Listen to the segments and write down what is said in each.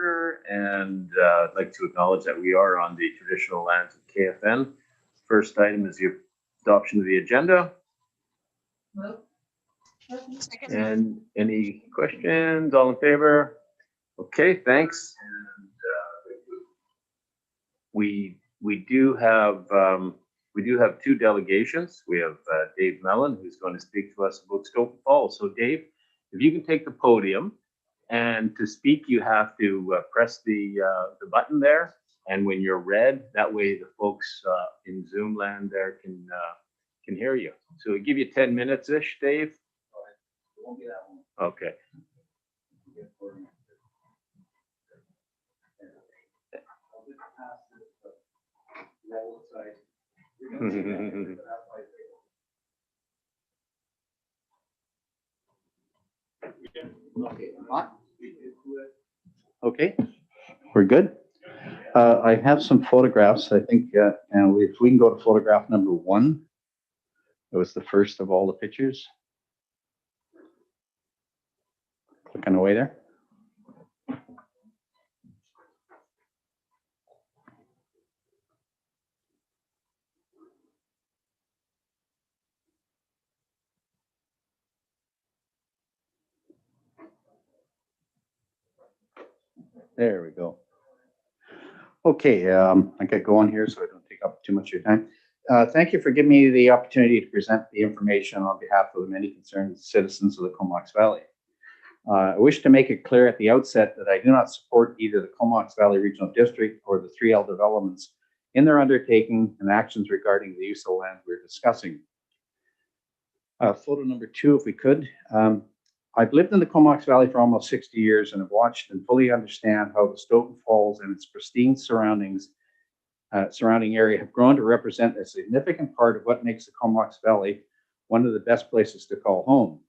And I'd like to acknowledge that we are on the traditional lands of KFN. First item is the adoption of the agenda. And any questions? All in favor? Okay, thanks. And we do have two delegations. We have Dave Mellon, who's going to speak to us about Stoughton Falls. So Dave, if you can take the podium, and to speak, you have to press the button there. And when you're red, that way the folks in Zoom land there can hear you. So we give you 10 minutes ish, Dave. Okay. Okay, we're good. I have some photographs, I think, and if we can go to photograph number 1. It was the first of all the pictures. Clicking away there. There we go. Okay, I get going here so I don't take up too much of your time. Thank you for giving me the opportunity to present the information on behalf of the many concerned citizens of the Comox Valley. I wish to make it clear at the outset that I do not support either the Comox Valley Regional District or the 3L developments in their undertaking and actions regarding the use of land we're discussing. Photo number 2, if we could. I've lived in the Comox Valley for almost 60 years and have watched and fully understand how the Stoughton Falls and its pristine surrounding area have grown to represent a significant part of what makes the Comox Valley one of the best places to call home.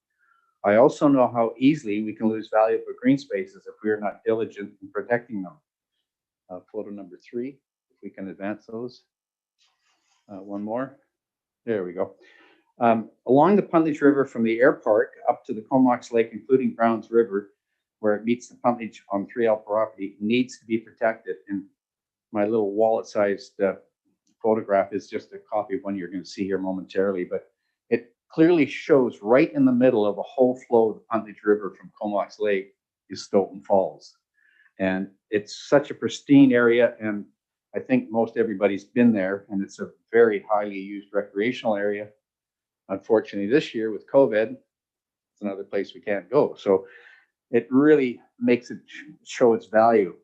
I also know how easily we can lose valuable green spaces if we are not diligent in protecting them. Photo number 3, if we can advance those. One more. There we go. Along the Puntledge River from the airport up to the Comox Lake, including Browns River, where it meets the Puntledge on 3L property, needs to be protected. And my little wallet-sized photograph is just a copy of one you're going to see here momentarily, but it clearly shows right in the middle of the whole flow of the Puntledge River from Comox Lake is Stoughton Falls. And it's such a pristine area, and I think most everybody's been there, and it's a very highly used recreational area. Unfortunately, this year with COVID, it's another place we can't go. So it really makes it show its value.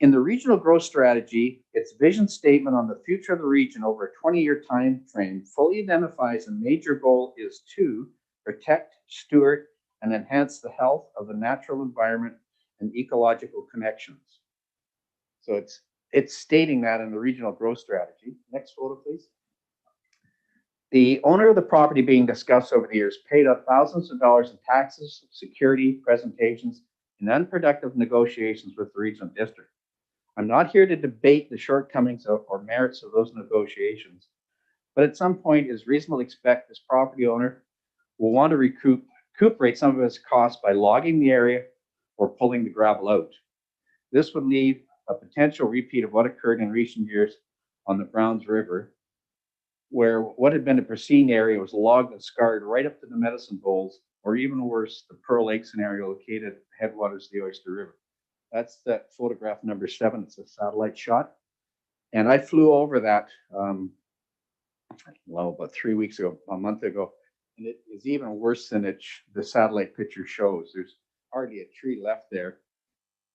In the regional growth strategy, its vision statement on the future of the region over a 20-year time frame fully identifies a major goal is to protect, steward, and enhance the health of the natural environment and ecological connections. So it's stating that in the regional growth strategy. Next photo, please. The owner of the property being discussed over the years paid up thousands of dollars in taxes, security, presentations, and unproductive negotiations with the regional district. I'm not here to debate the shortcomings or merits of those negotiations, but at some point it's reasonable to expect this property owner will want to recuperate some of his costs by logging the area or pulling the gravel out. This would leave a potential repeat of what occurred in recent years on the Browns River, where what had been a pristine area was logged and scarred right up to the Medicine Bowls, or even worse, the Pearl Lake scenario located at the headwaters of the Oyster River. That's that photograph number 7. It's a satellite shot. And I flew over that, about 3 weeks ago, a month ago, and it is even worse than the satellite picture shows. There's hardly a tree left there.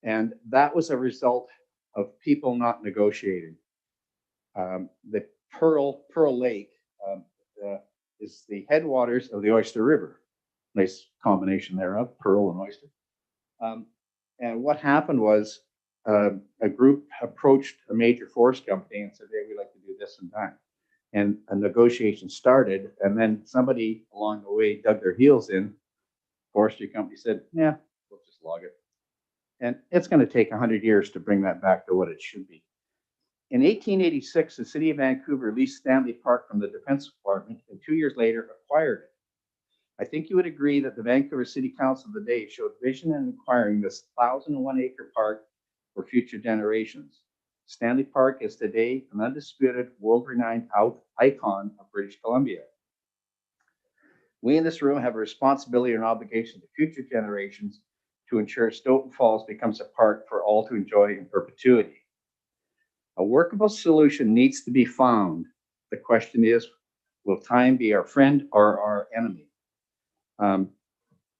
And that was a result of people not negotiating. The Pearl Lake is the headwaters of the Oyster River. Nice combination thereof, pearl and oyster. And what happened was a group approached a major forest company and said, hey, we'd like to do this and that. And a negotiation started, and then somebody along the way dug their heels in. Forestry company said, yeah, we'll just log it. And it's going to take 100 years to bring that back to what it should be. In 1886, the city of Vancouver leased Stanley Park from the Defense Department, and 2 years later acquired it. I think you would agree that the Vancouver City Council of the day showed vision in acquiring this 1,001-acre park for future generations. Stanley Park is today an undisputed, world-renowned icon of British Columbia. We in this room have a responsibility and obligation to future generations to ensure Stoughton Falls becomes a park for all to enjoy in perpetuity. A workable solution needs to be found. The question is, will time be our friend or our enemy?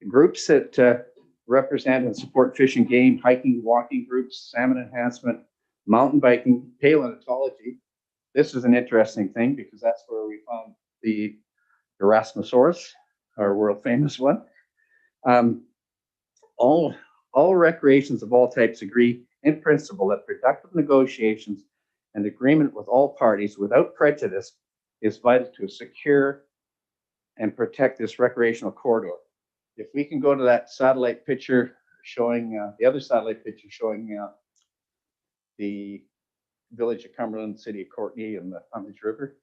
Groups that represent and support fish and game, hiking, walking groups, salmon enhancement, mountain biking, paleontology. This is an interesting thing because that's where we found the Erasmosaurus, our world famous one. All recreations of all types agree in principle that productive negotiations and agreement with all parties without prejudice is vital to secure and protect this recreational corridor. If we can go to that satellite picture showing, the other satellite picture showing the village of Cumberland, city of Courtenay, and the Huntledge River.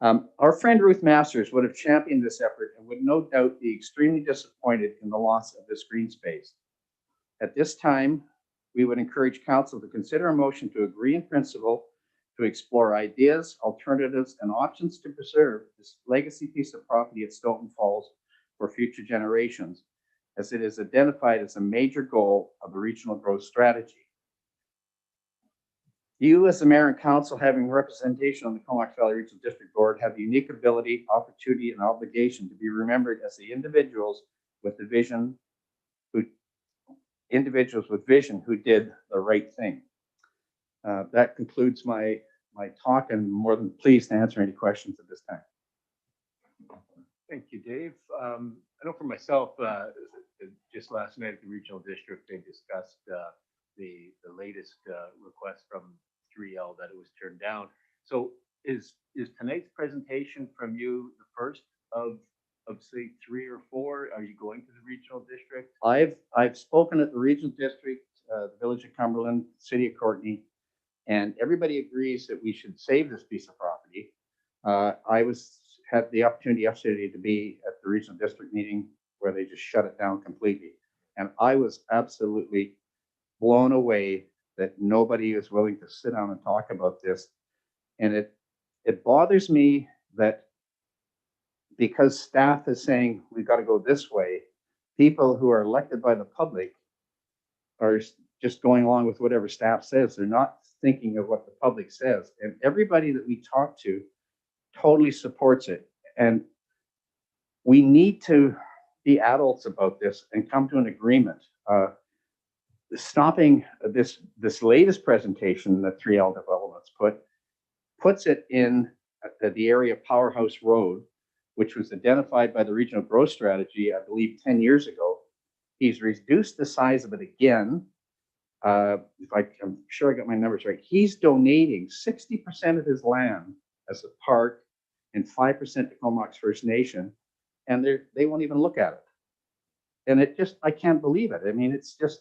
Our friend Ruth Masters would have championed this effort and would no doubt be extremely disappointed in the loss of this green space. At this time, we would encourage council to consider a motion to agree in principle to explore ideas, alternatives, and options to preserve this legacy piece of property at Stoughton Falls for future generations, as it is identified as a major goal of the regional growth strategy. You, as the mayor and council, having representation on the Comox Valley Regional District Board, have the unique ability, opportunity, and obligation to be remembered as the individuals with the vision who did the right thing. That concludes my talk, and I'm more than pleased to answer any questions at this time. Thank you, Dave. I know for myself, just last night at the regional district, they discussed the latest request from 3L that it was turned down. So is tonight's presentation from you the first of say 3 or 4? Are you going to the regional district? I've spoken at the regional district, the village of Cumberland, city of Courtenay, and everybody agrees that we should save this piece of property. I had the opportunity yesterday to be at the regional district meeting where they just shut it down completely, and I was absolutely blown away that nobody is willing to sit down and talk about this. And it bothers me that because staff is saying we've got to go this way, people who are elected by the public are just going along with whatever staff says. They're not thinking of what the public says. And everybody that we talk to totally supports it. And we need to be adults about this and come to an agreement. Stopping this latest presentation that 3L Developments puts it in the area of Powerhouse Road, which was identified by the regional growth strategy, I believe 10 years ago. He's reduced the size of it again. I'm sure I got my numbers right. He's donating 60% of his land as a park and 5% to Comox First Nation, and they won't even look at it. And I can't believe it. I mean, it's just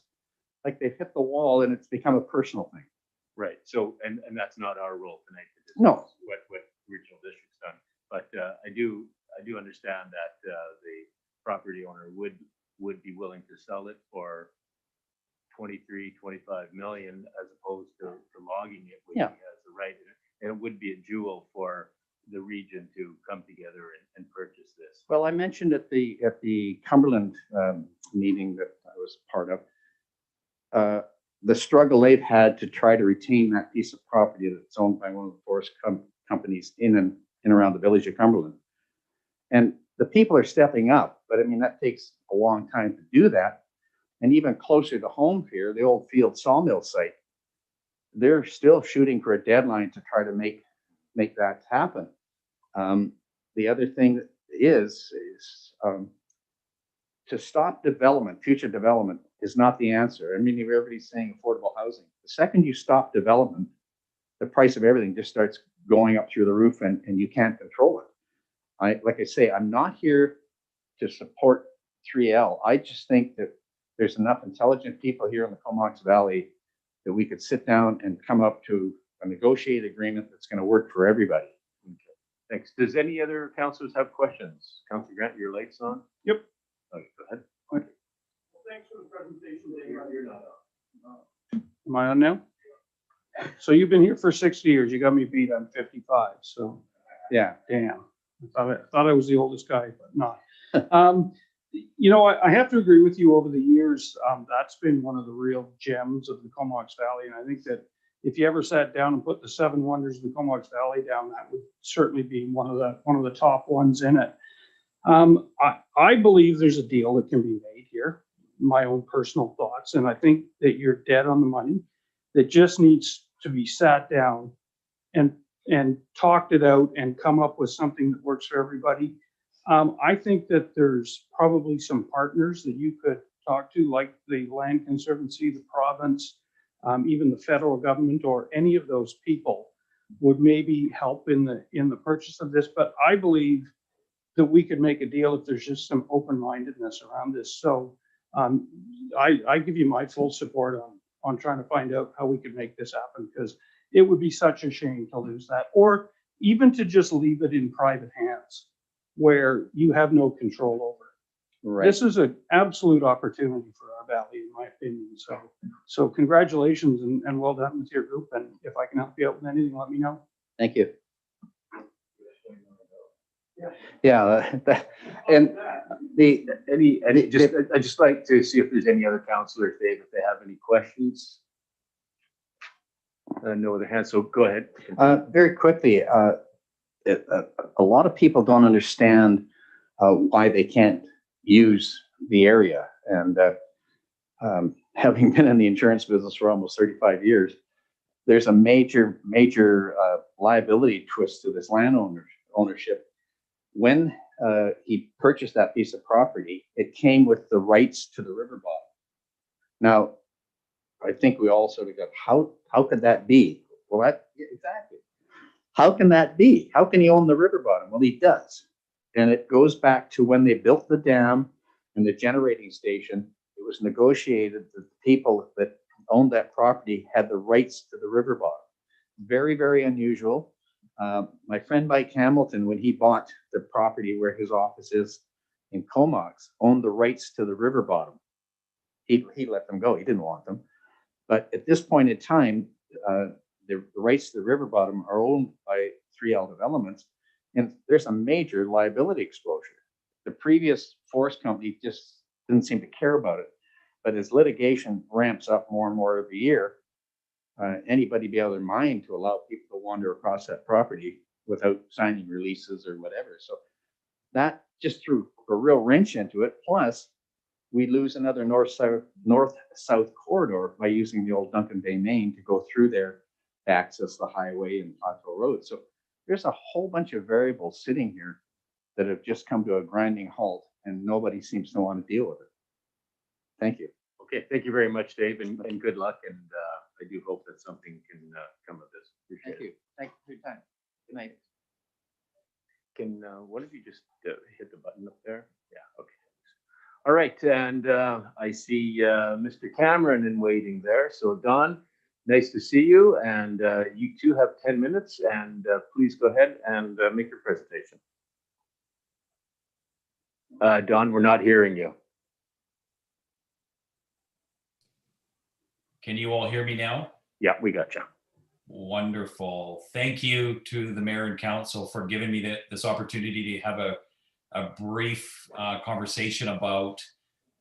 like they've hit the wall and it's become a personal thing. Right. So, and that's not our role tonight to discuss No. what regional district's done. But I do understand that the property owner would be willing to sell it for 23, 25 million as opposed to logging it, which he has the right. And it would be a jewel for the region to come together and purchase this. Well, I mentioned at the Cumberland meeting that I was part of, the struggle they've had to try to retain that piece of property that's owned by one of the forest companies in and around the village of Cumberland. And the people are stepping up, but I mean, that takes a long time to do that. And even closer to home here, the old field sawmill site, they're still shooting for a deadline to try to make that happen. The other thing is to stop development, future development is not the answer. I mean, everybody's saying affordable housing. The second you stop development, the price of everything just starts going up through the roof and you can't control it. Like I say, I'm not here to support 3L. I just think that there's enough intelligent people here in the Comox Valley that we could sit down and come up to a negotiated agreement that's going to work for everybody. Okay. Thanks. Does any other councilors have questions? Councilor Grant, your light's on? Yep. Okay, go ahead. Okay. Well, thanks for the presentation, Dave. You're not on. Am I on now? So you've been here for 60 years. You got me beat. I'm 55. So Yeah. damn. I thought I was the oldest guy, but not. I have to agree with you. Over the years, that's been one of the real gems of the Comox Valley. And I think that if you ever sat down and put the 7 wonders of the Comox Valley down, that would certainly be one of the top ones in it. I believe there's a deal that can be made here. My own personal thoughts, and I think that you're dead on the money. That just needs to be sat down and talked it out and come up with something that works for everybody. I think that there's probably some partners that you could talk to, like the Land Conservancy, the province, even the federal government, or any of those people would maybe help in the purchase of this. But I believe that we could make a deal if there's just some open-mindedness around this. So I give you my full support on trying to find out how we could make this happen, because it would be such a shame to lose that, or even to just leave it in private hands where you have no control over it. Right. This is an absolute opportunity for our valley, in my opinion. So congratulations and well done with your group. And if I can help you out with anything, let me know. Thank you. Yeah, and I'd just like to see if there's any other councillors, Dave, if they have any questions. No other hands, so go ahead. very quickly, a lot of people don't understand why they can't use the area. And having been in the insurance business for almost 35 years, there's a major liability twist to this land ownership. When he purchased that piece of property, it came with the rights to the river bottom. Now, I think we all sort of go, how could that be? Well, exactly. How can that be? How can he own the river bottom? Well, he does. And it goes back to when they built the dam and the generating station. It was negotiated that the people that owned that property had the rights to the river bottom. Very, very unusual. My friend Mike Hamilton, when he bought the property where his office is in Comox, owned the rights to the river bottom. He let them go. He didn't want them. But at this point in time, the rights to the river bottom are owned by 3L Developments, and there's a major liability exposure. The previous forest company just didn't seem to care about it. But as litigation ramps up more and more every year, anybody be out of their mind to allow people to wander across that property without signing releases or whatever. So that just threw a real wrench into it. Plus, we lose another north-south corridor by using the old Duncan Bay Main to go through there to access the highway and Plateau Road. So there's a whole bunch of variables sitting here that have just come to a grinding halt, and nobody seems to want to deal with it. Thank you. Okay, thank you very much, Dave, and good luck. And I do hope that something can come of this. Appreciate Thank you. Thank you for your time. Good night. Can one of you just hit the button up there? Yeah, okay. All right, and I see Mr. Cameron in waiting there. So Don, nice to see you, and you two have 10 minutes, and please go ahead and make your presentation. Don, we're not hearing you. Can you all hear me now? Yeah, we got you. Wonderful. Thank you to the mayor and council for giving me this opportunity to have a brief conversation about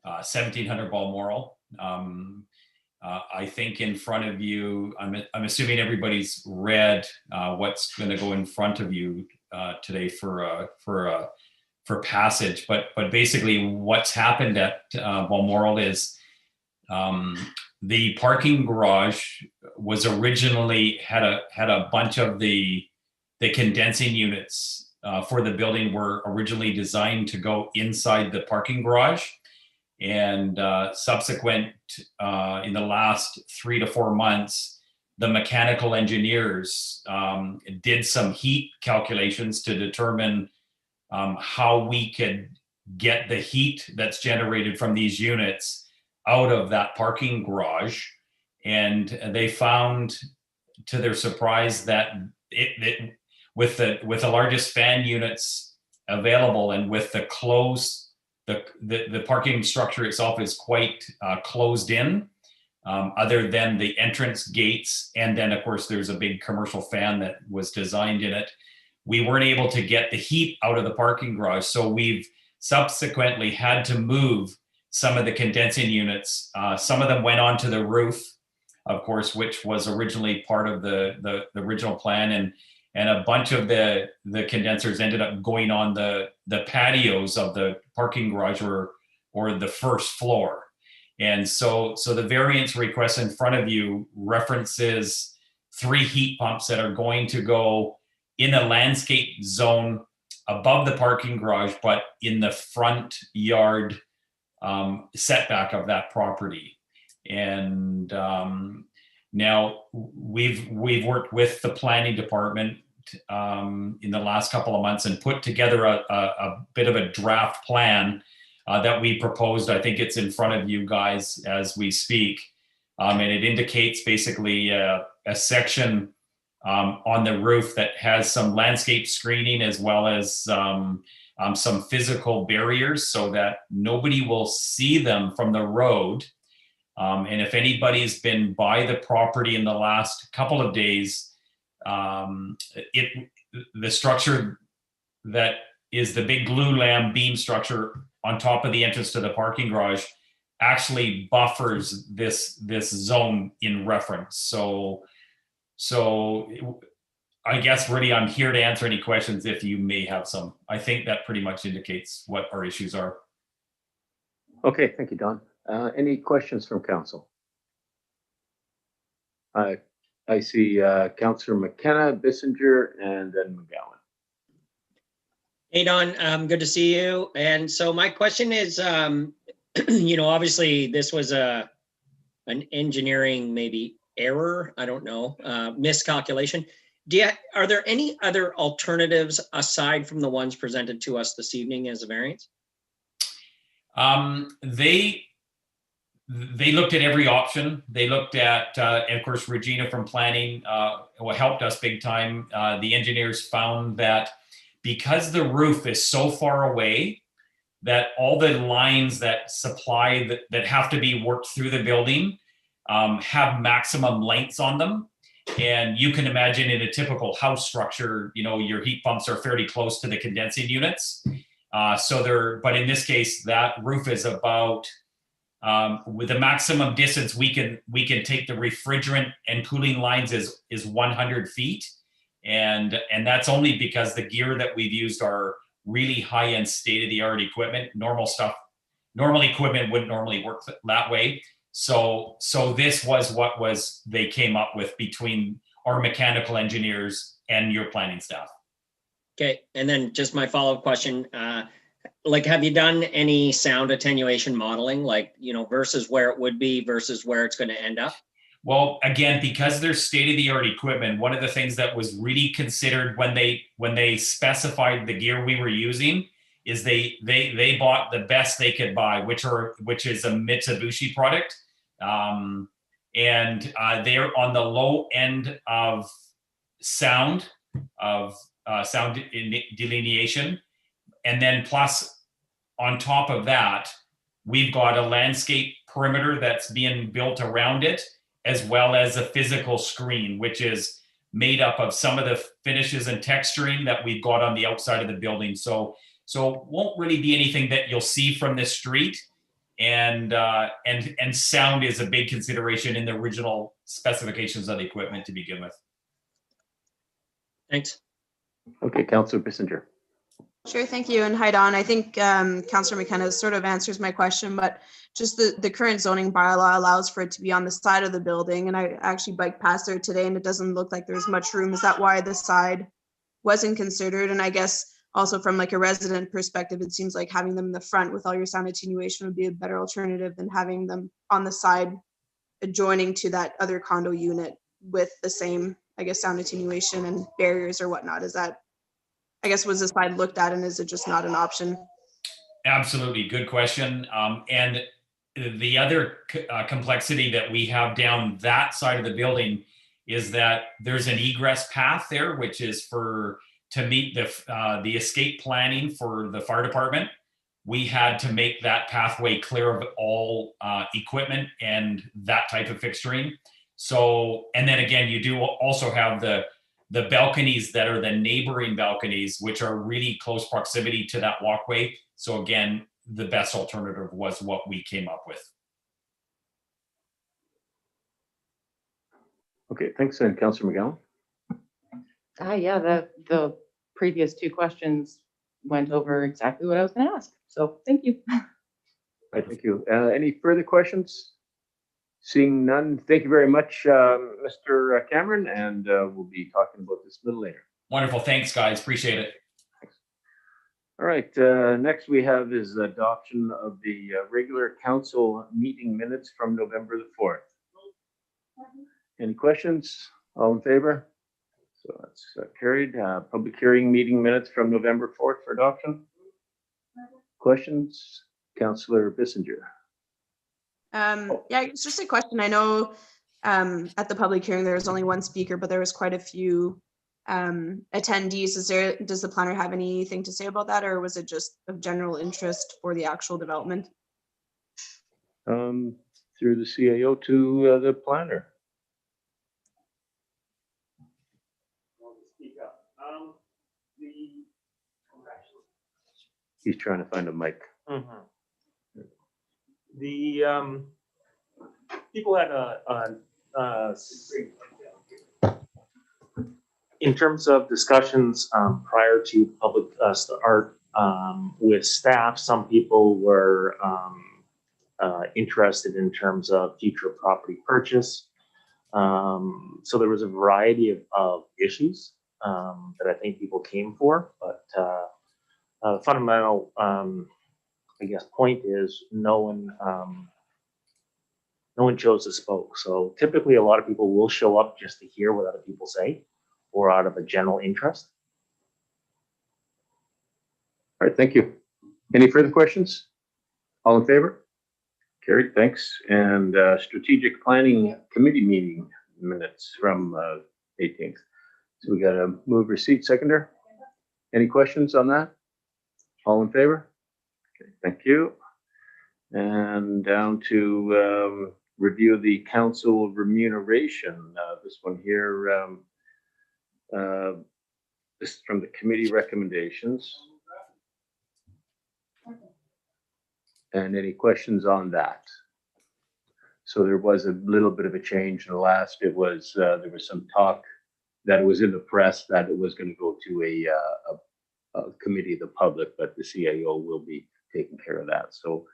1700 Balmoral. I think in front of you, I'm assuming everybody's read what's going to go in front of you today for passage. But basically, what's happened at Balmoral is the parking garage was originally had a bunch of the condensing units for the building were originally designed to go inside the parking garage, and subsequent in the last 3 to 4 months, the mechanical engineers did some heat calculations to determine how we could get the heat that's generated from these units out of that parking garage, and they found, to their surprise, that it with the largest fan units available and with the closed, the parking structure itself is quite closed in. other than the entrance gates. And then of course there's a big commercial fan that was designed in it. We weren't able to get the heat out of the parking garage. So we've subsequently had to move some of the condensing units. Some of them went onto the roof, of course, which was originally part of the original plan. And a bunch of the condensers ended up going on the patios of the parking garage or the first floor. And so the variance request in front of you references 3 heat pumps that are going to go in the landscape zone above the parking garage, but in the front yard setback of that property. And now we've worked with the planning department in the last couple of months and put together a bit of a draft plan that we proposed. I think it's in front of you guys as we speak. And it indicates basically a section on the roof that has some landscape screening as well as some physical barriers so that nobody will see them from the road. And if anybody's been by the property in the last couple of days, the structure that is the big glulam beam structure on top of the entrance to the parking garage actually buffers this zone in reference. So I guess really I'm here to answer any questions if you may have some. I think that pretty much indicates what our issues are. Okay, thank you, Don. Any questions from council? I see Councillor McKenna, Bissinger, and then McGowan. Hey, Don, good to see you. And so my question is, obviously this was an engineering maybe error, I don't know, miscalculation. Are there any other alternatives aside from the ones presented to us this evening as a variance? They looked at every option. They looked at, and of course, Regina from planning helped us big time. The engineers found that because the roof is so far away, that all the lines that supply that have to be worked through the building have maximum lengths on them. And you can imagine in a typical house structure, your heat pumps are fairly close to the condensing units. But in this case, that roof is about, with the maximum distance we can take the refrigerant and cooling lines is 100 feet. And that's only because the gear that we've used are really high-end state-of-the-art equipment. Normal equipment wouldn't normally work that way. So this was what they came up with between our mechanical engineers and your planning staff. Okay, and then just my follow-up question, have you done any sound attenuation modeling, versus where it would be versus where it's going to end up? Well, again, because they're state-of-the-art equipment, one of the things that was really considered when they specified the gear we were using is they bought the best they could buy, which is a Mitsubishi product, and they're on the low end of sound delineation, and then plus on top of that, we've got a landscape perimeter that's being built around it, as well as a physical screen, which is made up of some of the finishes and texturing that we've got on the outside of the building. So won't really be anything that you'll see from the street, and sound is a big consideration in the original specifications of the equipment to begin with. Thanks. Okay, Councillor Bissinger. Sure, thank you. And hi, Don. I think Councillor McKenna sort of answers my question, but just the current zoning bylaw allows for it to be on the side of the building. And I actually biked past there today and it doesn't look like there's much room. Is that why the side wasn't considered? And I guess also from a resident perspective, it seems like having them in the front with all your sound attenuation would be a better alternative than having them on the side adjoining to that other condo unit with the same, sound attenuation and barriers or whatnot. Is that, was the side looked at and is it just not an option? Absolutely. Good question. And the other complexity that we have down that side of the building is that there's an egress path there, which is to meet the escape planning for the fire department, we had to make that pathway clear of all equipment and that type of fixturing. So, and then again, you do also have the balconies that are the neighboring balconies, which are really close proximity to that walkway. So again, the best alternative was what we came up with. Okay, thanks. And Councillor McGowan? Yeah, the previous two questions went over exactly what I was going to ask. So thank you. Right, thank you. Any further questions? Seeing none, thank you very much, Mr. Cameron, and we'll be talking about this a little later. Wonderful. Thanks, guys. Appreciate it. All right, next we have is adoption of the regular council meeting minutes from November the 4th. Any questions? All in favor? So that's carried. Public hearing meeting minutes from November 4th for adoption. Questions? Councillor Bissinger. Yeah, it's just a question. I know at the public hearing there was only one speaker, but there was quite a few attendees. Does the planner have anything to say about that, or was it just of general interest for the actual development? Through the CAO to the planner. He's trying to find a mic. The people had in terms of discussions prior to public start with staff, some people were interested in terms of future property purchase. So there was a variety of issues that I think people came for, but the fundamental, I guess, point is no one chose to spoke. So typically a lot of people will show up just to hear what other people say or out of a general interest. All right, thank you. Any further questions? All in favor? Carried, thanks. And strategic planning committee meeting minutes from 18th. So we got a move receipt seconder. Any questions on that? All in favor? Okay, thank you. And down to review the council remuneration. This one here, this is from the committee recommendations. And any questions on that? So there was a little bit of a change in the last. It was there was some talk that it was in the press that it was going to go to a committee of the public, but the CAO will be taking care of that. So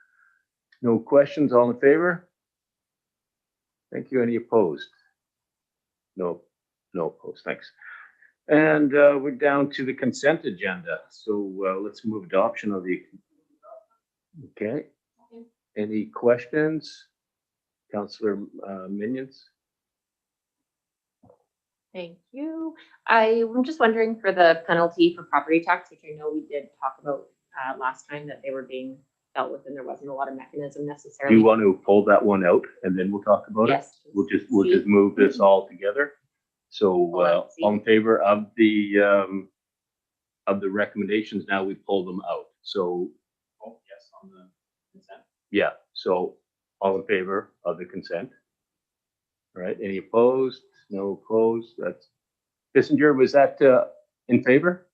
no questions. All in favor? Thank you. Any opposed? No opposed. Thanks. And we're down to the consent agenda. So let's move adoption of the. Okay. Any questions? Councillor Minions? Thank you. I'm just wondering for the penalty for property tax, which I know we did talk about last time that they were being dealt with and there wasn't a lot of mechanism necessarily. Do you want to pull that one out and then we'll talk about Yes. it? We'll just move this all together. So all in favor of the recommendations, now we pull them out. So Yes, on the consent. yeah, so all in favor of the consent? All right, any opposed? No opposed. That's Bissinger, was that in favor?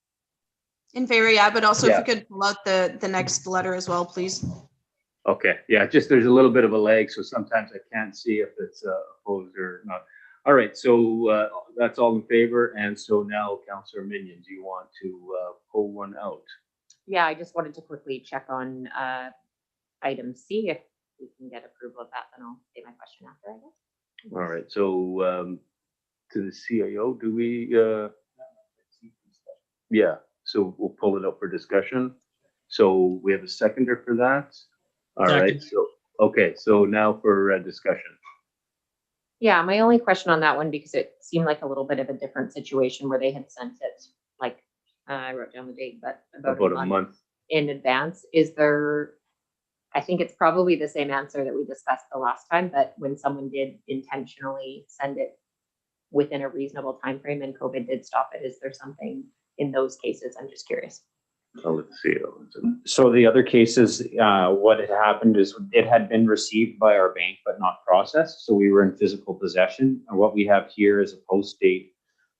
In favor, yeah, but also Yeah. if you could pull out the next letter as well, please. Okay, yeah, just there's a little bit of a lag, so sometimes I can't see if it's opposed or not. All right, so that's all in favor, and so now Councillor Minions, you want to pull one out? Yeah, I just wanted to quickly check on item C. If we can get approval of that, then I'll say my question after, I guess. All right, so to the CAO, do we? Yeah, so we'll pull it up for discussion. So we have a seconder for that. All right, Second. so okay, so now for discussion. Yeah, my only question on that one, because it seemed like a little bit of a different situation where they had sent it, like, I wrote down the date, but About a month. in advance. Is there, I think it's probably the same answer that we discussed the last time, but when someone did intentionally send it within a reasonable time frame and COVID did stop it, is there something in those cases? I'm just curious. So let's see. So the other cases, what had happened is it had been received by our bank, but not processed. So we were in physical possession. And what we have here is a post date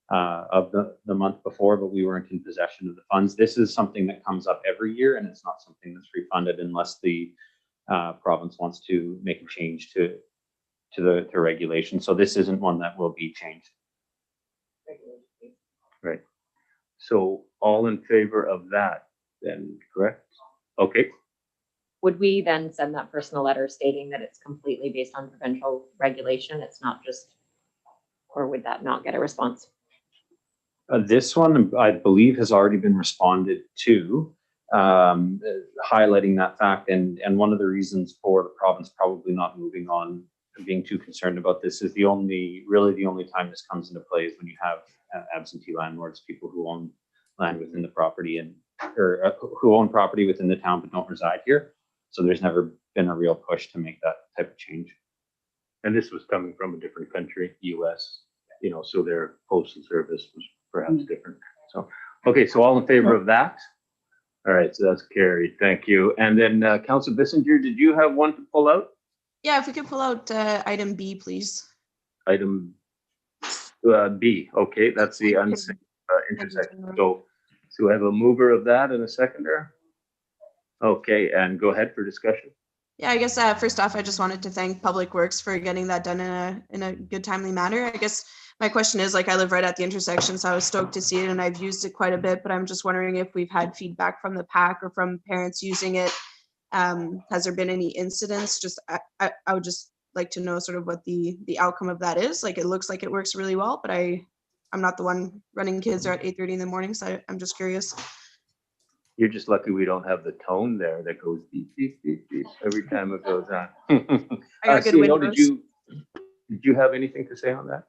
of the month before, but we weren't in possession of the funds. This is something that comes up every year, and it's not something that's refunded unless the province wants to make a change to the regulation. So this isn't one that will be changed. Right. So all in favor of that, then, correct? Okay. Would we then send that person a letter stating that it's completely based on provincial regulation? It's not just, or would that not get a response? This one, I believe, has already been responded to, highlighting that fact. And one of the reasons for the province probably not moving on, being too concerned about this, is really the only time this comes into play is when you have absentee landlords, people who own land within the property or who own property within the town but don't reside here. So there's never been a real push to make that type of change. And this was coming from a different country, US, so their postal service was perhaps different. So, okay, so all in favor of that? All right, so that's carried. Thank you. And then Councilor Bissinger, did you have one to pull out? Yeah, if we could pull out item B, please. Item B. Okay, that's the unsafe intersection. So I have a mover of that and a seconder. Okay, and go ahead for discussion. Yeah, I guess first off, I just wanted to thank Public Works for getting that done in a good, timely manner. I guess my question is, I live right at the intersection, so I was stoked to see it and I've used it quite a bit, but I'm just wondering if we've had feedback from the PAC or from parents using it. Has there been any incidents? Just I would just like to know sort of what the outcome of that is. It looks like it works really well, but I'm not the one running kids at 8:30 in the morning, so I'm just curious. You're just lucky we don't have the tone there that goes beep, beep, beep, beep every time it goes on. I got good CEO, windows. did you have anything to say on that?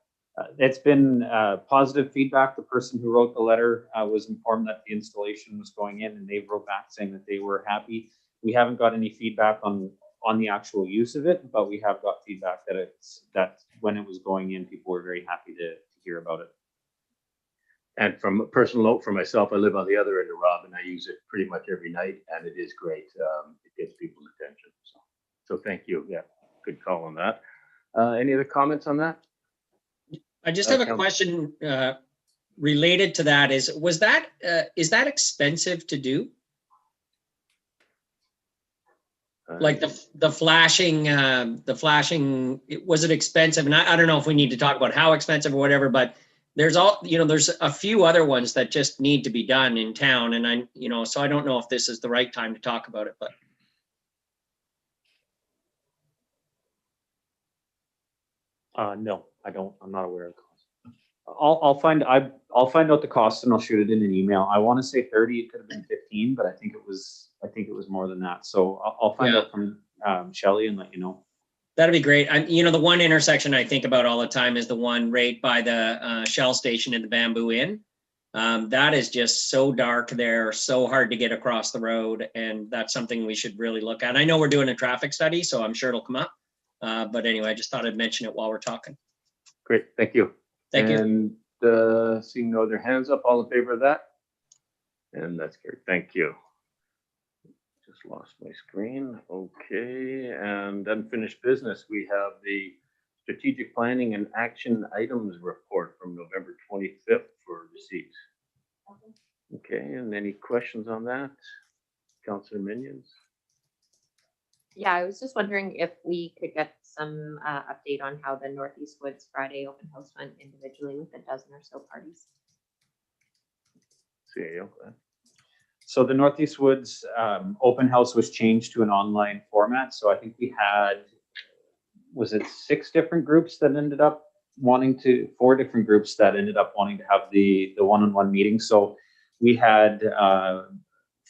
It's been positive feedback. The person who wrote the letter was informed that the installation was going in, and they wrote back saying that they were happy. We haven't got any feedback on the actual use of it, but we have got feedback that when it was going in, people were very happy to hear about it. And from a personal note for myself, I live on the other end of Rob, and I use it pretty much every night, and it is great. It gets people's attention. So thank you. Yeah, good call on that. Any other comments on that? I just have a question related to that. Is that expensive to do? Like the flashing, was it expensive? And I don't know if we need to talk about how expensive or whatever, but there's a few other ones that just need to be done in town. And so I don't know if this is the right time to talk about it, but. No, I don't. I'm not aware of cost. I'll find out the cost and I'll shoot it in an email. I want to say 30. It could have been 15, but I think it was more than that. So I'll find out from Shelley and let you know. That'd be great. The one intersection I think about all the time is the one right by the Shell station in the Bamboo Inn. That is just so dark there, so hard to get across the road, and that's something we should really look at. I know we're doing a traffic study, so I'm sure it'll come up. But anyway, I just thought I'd mention it while we're talking. Great, thank you. Thank you. And seeing no other hands up, all in favor of that? And that's great, thank you. Just lost my screen. Okay, and unfinished business. We have the strategic planning and action items report from November 25th for receipt. Okay, and any questions on that? Councilor Minions? Yeah, I was just wondering if we could get some update on how the Northeast Woods Friday open house went individually with a dozen or so parties. CAO. So the Northeast Woods open house was changed to an online format. So I think we had, was it 6 different groups that ended up wanting to, 4 different groups that ended up wanting to have the one-on-one meeting. So we had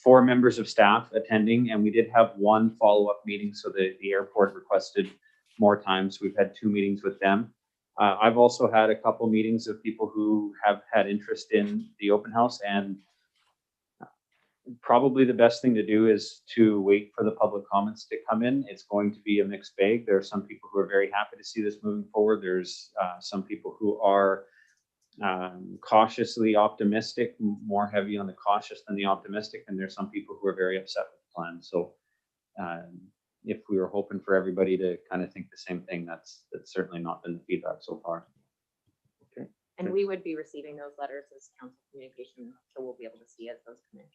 4 members of staff attending, and we did have 1 follow-up meeting. So the airport requested more time. So we've had 2 meetings with them. I've also had a couple meetings of people who have had interest in the open house, and probably the best thing to do is to wait for the public comments to come in. It's going to be a mixed bag. There are some people who are very happy to see this moving forward. There's some people who are cautiously optimistic, more heavy on the cautious than the optimistic, and there's some people who are very upset with the plan. So if we were hoping for everybody to kind of think the same thing, that's certainly not been the feedback so far. And we would be receiving those letters as council communication, so we'll be able to see as those come in.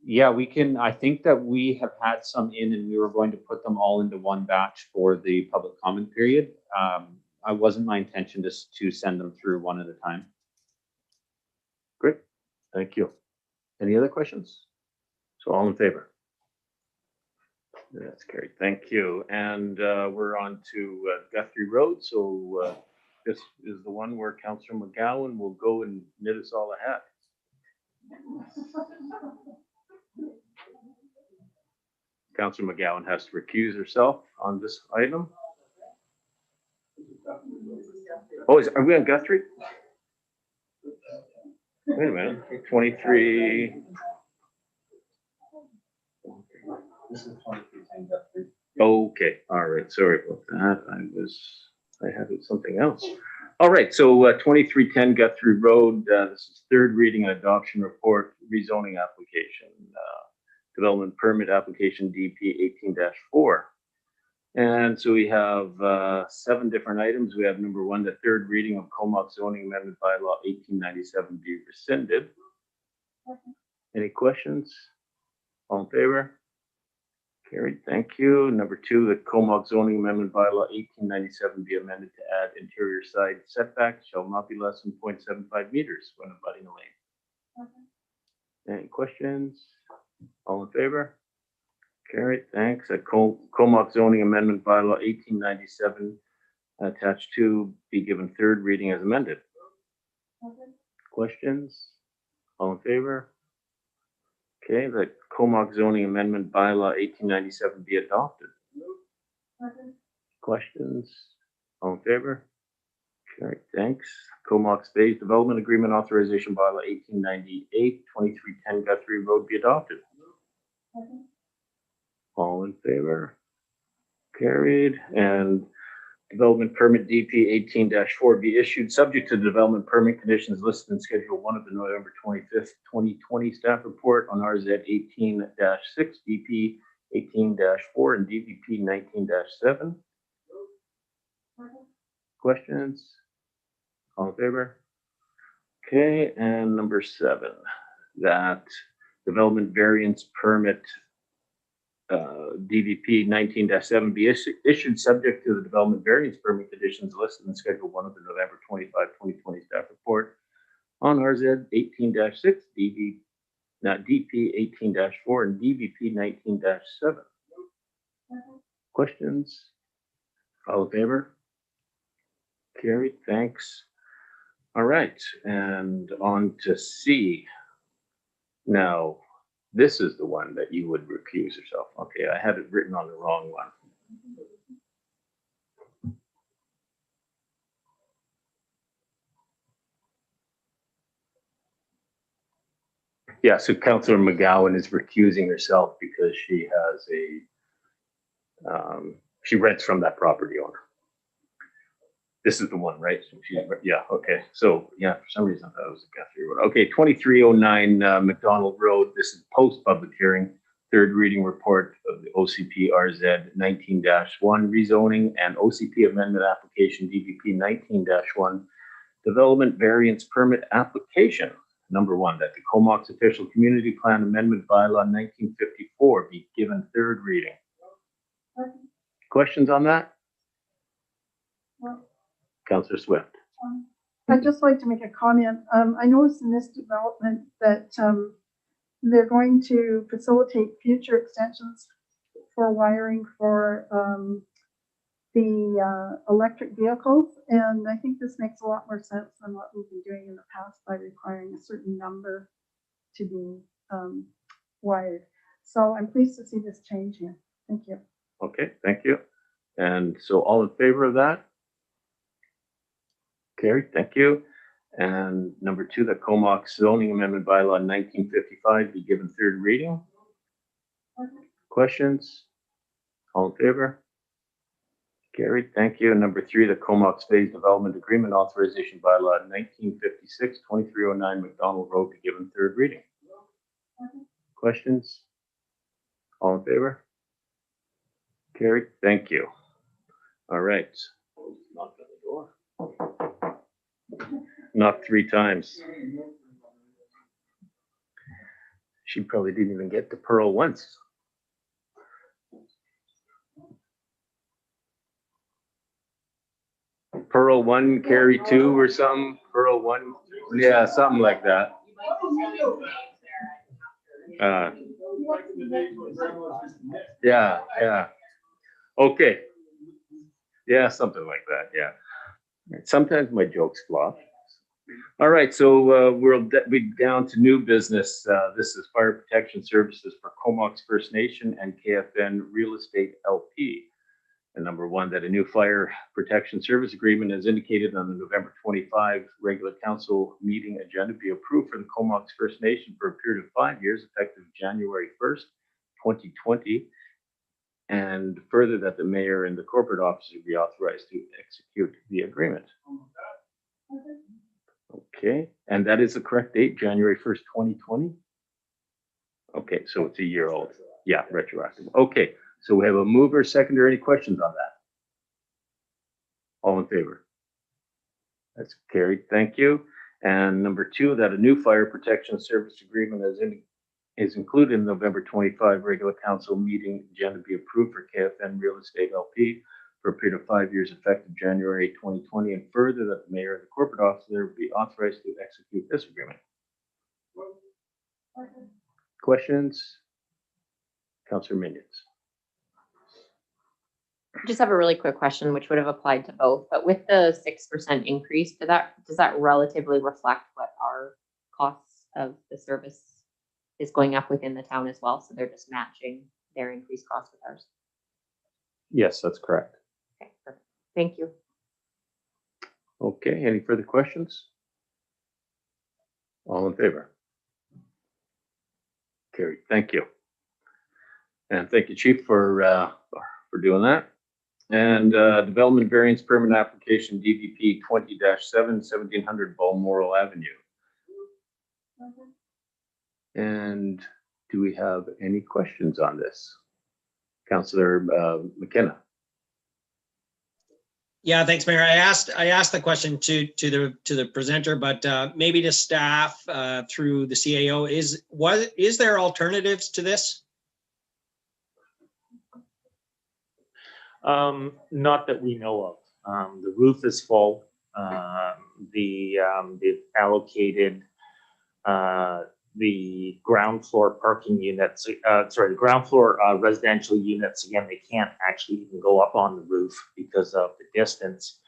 Yeah, we can. I think that we have had some in, and we were going to put them all into one batch for the public comment period. I wasn't my intention to send them through one at a time. Great, thank you. Any other questions? So all in favor? That's carried, thank you. And we're on to Guthrie Road. So this is the one where Councillor McGowan will go and knit us all a hat. Councillor McGowan has to recuse herself on this item. Oh, are we on Guthrie? Wait a minute, 23. This is 2310 Guthrie. Okay, all right, sorry about that. I had something else. All right, so 2310 Guthrie Road, this is third reading and adoption report, rezoning application, development permit application DP 18-4. And so we have 7 different items. We have number 1, the third reading of Comox zoning amendment bylaw 1897 be rescinded. Any questions? All in favor? Carried, thank you. Number 2, the Comox zoning amendment bylaw 1897 be amended to add interior side setback shall not be less than 0.75 meters when abutting a lane. Any questions? All in favor? Carried, thanks. A Comox zoning amendment bylaw 1897 attached to be given third reading as amended. Questions? All in favor? Okay, the Comox zoning amendment bylaw 1897 be adopted. Questions? All in favor? Carried, thanks. Comox Phase Development Agreement Authorization bylaw 1898, 2310 Guthrie Road be adopted. All in favor? Carried. And development permit DP 18-4 be issued subject to the development permit conditions listed in Schedule 1 of the November 25th, 2020 staff report on RZ 18-6, DP 18-4, and DVP 19-7. Questions? All in favor? Okay, and number 7, that development variance permit DVP 19-7 be issued subject to the development variance permit conditions listed in Schedule 1 of the November 25, 2020 staff report on RZ 18-6, DP 18-4, and DVP 19-7. Questions? All in favor? Carried, thanks. All right, and on to C. Now, this is the one that you would recuse yourself. Okay, I had it written on the wrong one. Yeah, so Councillor McGowan is recusing herself because she has she rents from that property owner. This is the one, right? So yeah, okay. So yeah, for some reason I thought it was a Guthrie Road. Okay, 2309 McDonald Road. This is post-public hearing, third reading report of the OCP RZ 19-1 rezoning and OCP amendment application DVP 19-1 development variance permit application. Number 1, that the Comox official community plan amendment bylaw 1954 be given third reading. Questions on that? Councillor Swift. I'd just like to make a comment. I noticed in this development that they're going to facilitate future extensions for wiring for the electric vehicles. And I think this makes a lot more sense than what we've been doing in the past by requiring a certain number to be wired. So I'm pleased to see this change here. Thank you. Okay, thank you. And so all in favor of that? Carried, thank you. And number 2, the Comox zoning amendment bylaw 1955 be given third reading. Questions? All in favor? Carried, thank you. And number 3, the Comox Phase Development Agreement Authorization Bylaw 1956, 2309 McDonald Road, be given third reading. Questions? All in favor? Carried, thank you. All right. Knock on the door. Knocked 3 times. She probably didn't even get to Pearl once. Pearl 1, carry 2 or something, Pearl 1, yeah, something like that. Yeah. Okay. Yeah, something like that, yeah. Sometimes my jokes flop. All right, so we'll be down to new business. This is fire protection services for Comox First Nation and KFN Real Estate LP. And number 1, that a new fire protection service agreement as indicated on the November 25 regular council meeting agenda be approved for the Comox First Nation for a period of 5 years, effective January 1st, 2020. And further, that the mayor and the corporate officer be authorized to execute the agreement. Okay, and that is the correct date, January 1st, 2020? Okay, so it's a year old. Yeah, retroactive. Okay. So we have a mover, seconder. Any questions on that? All in favor? That's carried. Thank you. And number 2, that a new fire protection service agreement is included in November 25 regular council meeting agenda be approved for KFN Real Estate LP for a period of 5 years, effective January 2020, and further that the mayor and the corporate officer be authorized to execute this agreement. Questions? Councillor Minions. Just have a really quick question, which would have applied to both, but with the 6% increase, does that relatively reflect what our costs of the service is going up within the town as well? So they're just matching their increased costs with ours. Yes, that's correct. Okay, perfect. Thank you. Okay, any further questions? All in favor? Carried. Thank you. And thank you, Chief, for doing that. And development variance permit application DVP 20-7, 1700 Balmoral Avenue. And do we have any questions on this? Councillor McKenna. Yeah, thanks, Mayor. I asked the question to the presenter, but maybe to staff through the CAO. Is there alternatives to this? Not that we know of. The roof is full. They've allocated the ground floor parking units, the ground floor residential units. Again, they can't actually even go up on the roof because of the distance.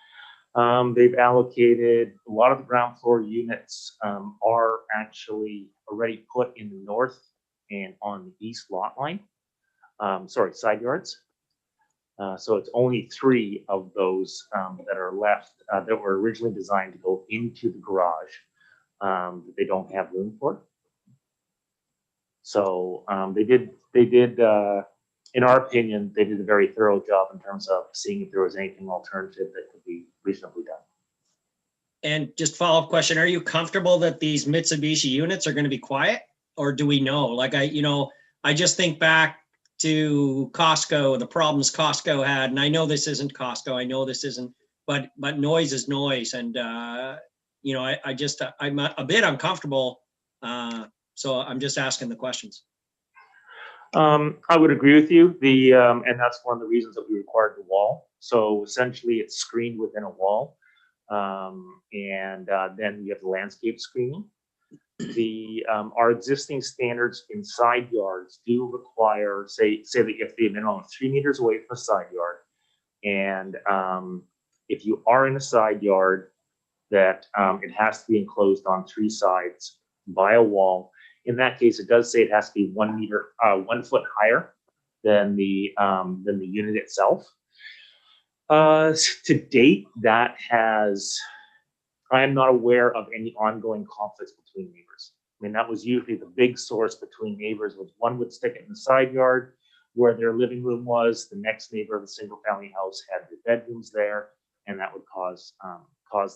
They've allocated a lot of the ground floor units are actually already put in the north and on the east lot line. Side yards. So it's only 3 of those that are left that were originally designed to go into the garage that they don't have room for. So they did, in our opinion, they did a very thorough job in terms of seeing if there was anything alternative that could be reasonably done. And just follow-up question, are you comfortable that these Mitsubishi units are going to be quiet, or do we know? Like I just think back to Costco, the problems Costco had, and I know this isn't Costco, I know this isn't, but noise is noise, and I'm a bit uncomfortable, so I'm just asking the questions. I would agree with you. And that's one of the reasons that we required the wall. So essentially, it's screened within a wall, and then you have the landscape screening. Our existing standards in side yards do require, say that you have to be a minimum of 3 meters away from a side yard, and if you are in a side yard, that it has to be enclosed on 3 sides by a wall. In that case, it does say it has to be 1 foot higher than the unit itself. To date, I am not aware of any ongoing conflicts between neighbors. I mean, that was usually the big source between neighbors, was one would stick it in the side yard, where their living room was. The next neighbor of the single family house had the bedrooms there, and that would cause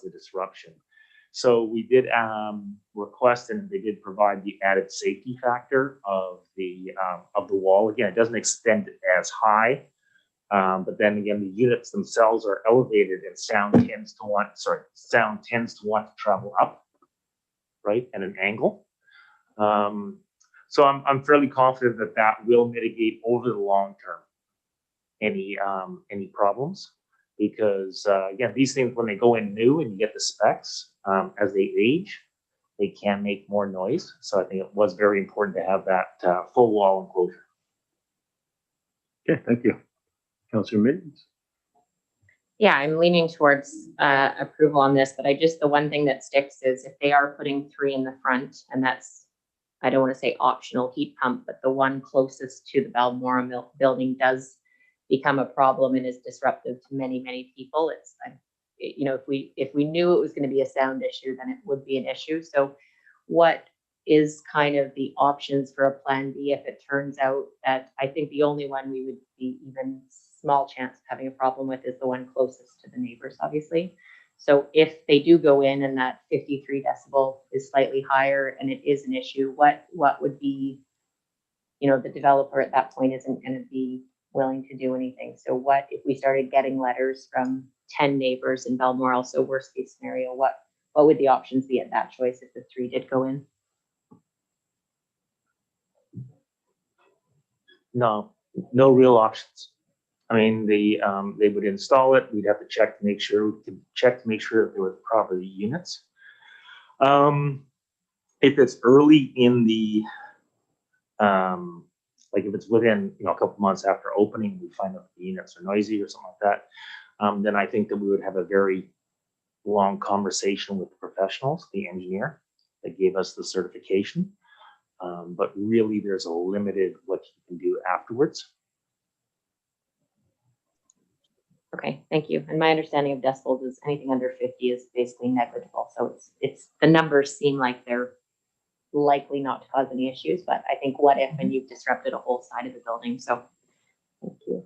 the disruption. So we did request, and they did provide the added safety factor of the wall. Again, it doesn't extend as high, but then again, the units themselves are elevated, and sound tends to want to travel up, right, at an angle. So I'm fairly confident that that will mitigate over the long term any problems, because again, these things, when they go in new and you get the specs, as they age, they can make more noise. So I think it was very important to have that full wall enclosure. Okay, thank you. Councillor Mittens? Yeah, I'm leaning towards approval on this, but the one thing that sticks is if they are putting 3 in the front, and that's, I don't want to say optional heat pump, but the one closest to the Balmoral building does become a problem and is disruptive to many, many people. If we knew it was going to be a sound issue, then it would be an issue. So what is kind of the options for a plan B if it turns out that, I think the only one we would be even small chance of having a problem with is the one closest to the neighbors, obviously. So if they do go in and that 53 decibel is slightly higher and it is an issue, what would be, the developer at that point isn't going to be willing to do anything. So what if we started getting letters from 10 neighbors in Balmoral? So worst case scenario, what would the options be at that choice if the 3 did go in? No real options. I mean, they would install it. We'd have to check to make sure that there were proper units. If it's early in the, like if it's within a couple months after opening, we find out the units are noisy or something like that, then I think that we would have a very long conversation with the professionals, the engineer that gave us the certification. But really, there's a limited what you can do afterwards. Okay, thank you. And my understanding of decibels is anything under 50 is basically negligible. So it's the numbers seem like they're likely not to cause any issues, but I think what if, and you've disrupted a whole side of the building. So thank you.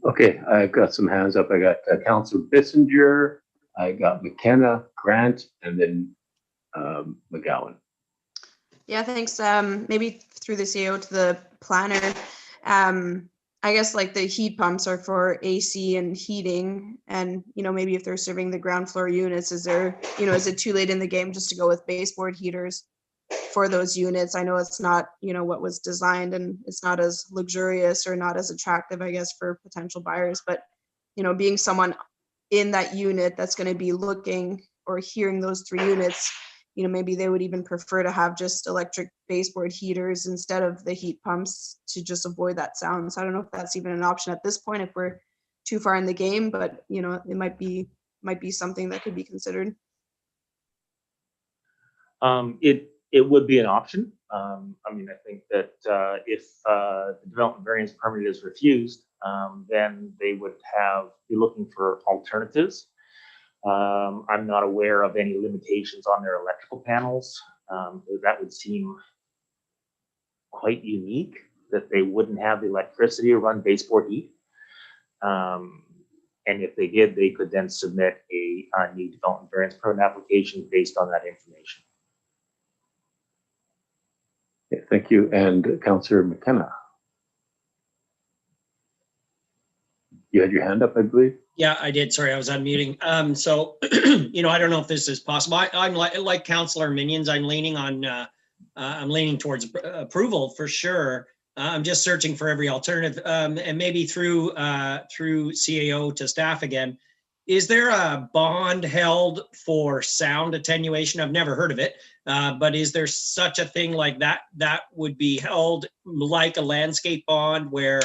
Okay, I've got some hands up. I got Councillor Bissinger, I got McKenna, Grant, and then McGowan. Yeah, thanks. Maybe through the CEO to the planner. I guess like the heat pumps are for AC and heating, and maybe if they're serving the ground floor units, is it too late in the game just to go with baseboard heaters for those units? I know it's not what was designed, and it's not as luxurious or not as attractive, I guess, for potential buyers. But being someone in that unit that's going to be looking or hearing those 3 units, maybe they would even prefer to have just electric baseboard heaters instead of the heat pumps to just avoid that sound. So I don't know if that's even an option at this point if we're too far in the game, but it might be something that could be considered. It would be an option. I mean, I think that if the development variance permit is refused, then they would be looking for alternatives. I'm not aware of any limitations on their electrical panels. That would seem quite unique that they wouldn't have the electricity to run baseboard heat. And if they did, they could then submit a new development variance permit application based on that information. Okay, thank you. And Councillor McKenna. You had your hand up, I believe. Yeah, I did. Sorry, I was unmuting. So, I don't know if this is possible. I'm like Councillor Minions. I'm leaning towards approval for sure. I'm just searching for every alternative, and maybe through CAO to staff again. Is there a bond held for sound attenuation? I've never heard of it, but is there such a thing like that that would be held like a landscape bond where,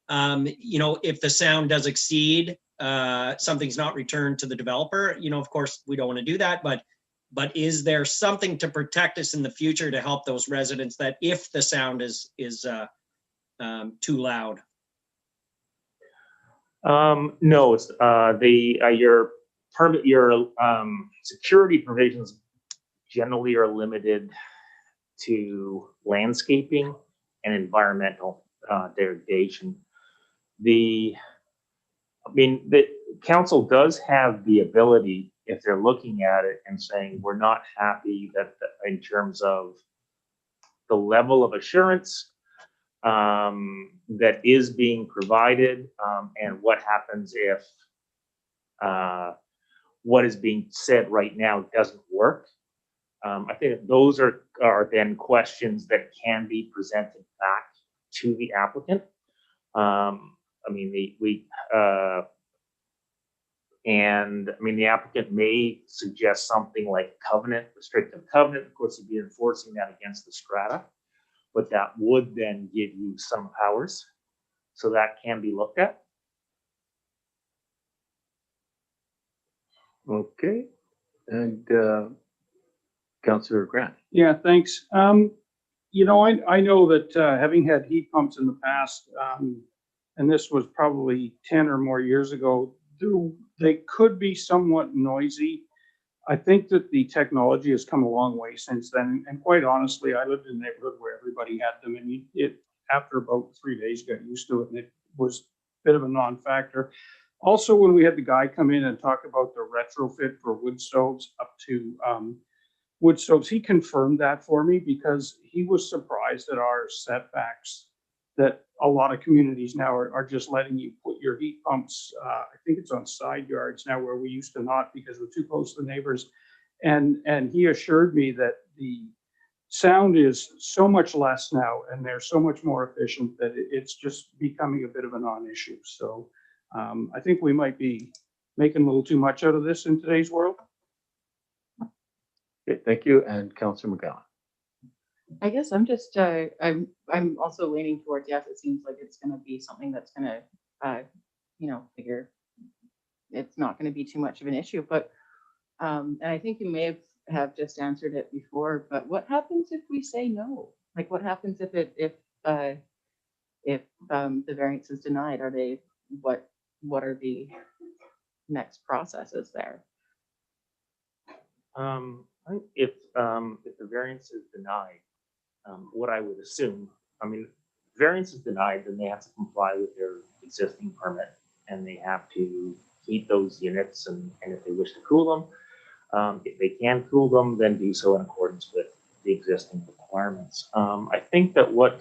if the sound does exceed, something's not returned to the developer? Of course, we don't want to do that, but is there something to protect us in the future to help those residents that if the sound is too loud? No, it's your security provisions generally are limited to landscaping and environmental degradation. The council does have the ability, if they're looking at it and saying, we're not happy that in terms of the level of assurance that is being provided, and what happens if what is being said right now doesn't work. I think those are then questions that can be presented back to the applicant. The applicant may suggest something like covenant, restrictive covenant. Of course, you'd be enforcing that against the strata, but that would then give you some powers. So that can be looked at. Okay, and Councillor Grant. Yeah, thanks. You know, I know that having had heat pumps in the past, and this was probably 10 or more years ago, they could be somewhat noisy. I think that the technology has come a long way since then. And quite honestly, I lived in a neighborhood where everybody had them, and after about 3 days, got used to it, and it was a bit of a non-factor. Also, when we had the guy come in and talk about the retrofit for wood stoves up to wood stoves, he confirmed that for me because he was surprised at our setbacks, that a lot of communities now are just letting you put your heat pumps, I think it's on side yards now, where we used to not because we're too close to the neighbors. And he assured me that the sound is so much less now and they're so much more efficient that it's just becoming a bit of a non-issue. So I think we might be making a little too much out of this in today's world. Okay, thank you, and Councillor McGowan. I guess I'm just, I'm also leaning towards, yes, it seems like it's gonna be something that's gonna, figure it's not gonna be too much of an issue, but, and I think you may have just answered it before, but what happens if we say no? Like, what happens if the variance is denied? What are the next processes there? If the variance is denied, what I would assume, variance is denied, then they have to comply with their existing permit, and they have to heat those units, and if they wish to cool them, if they can cool them, then do so in accordance with the existing requirements. I think that what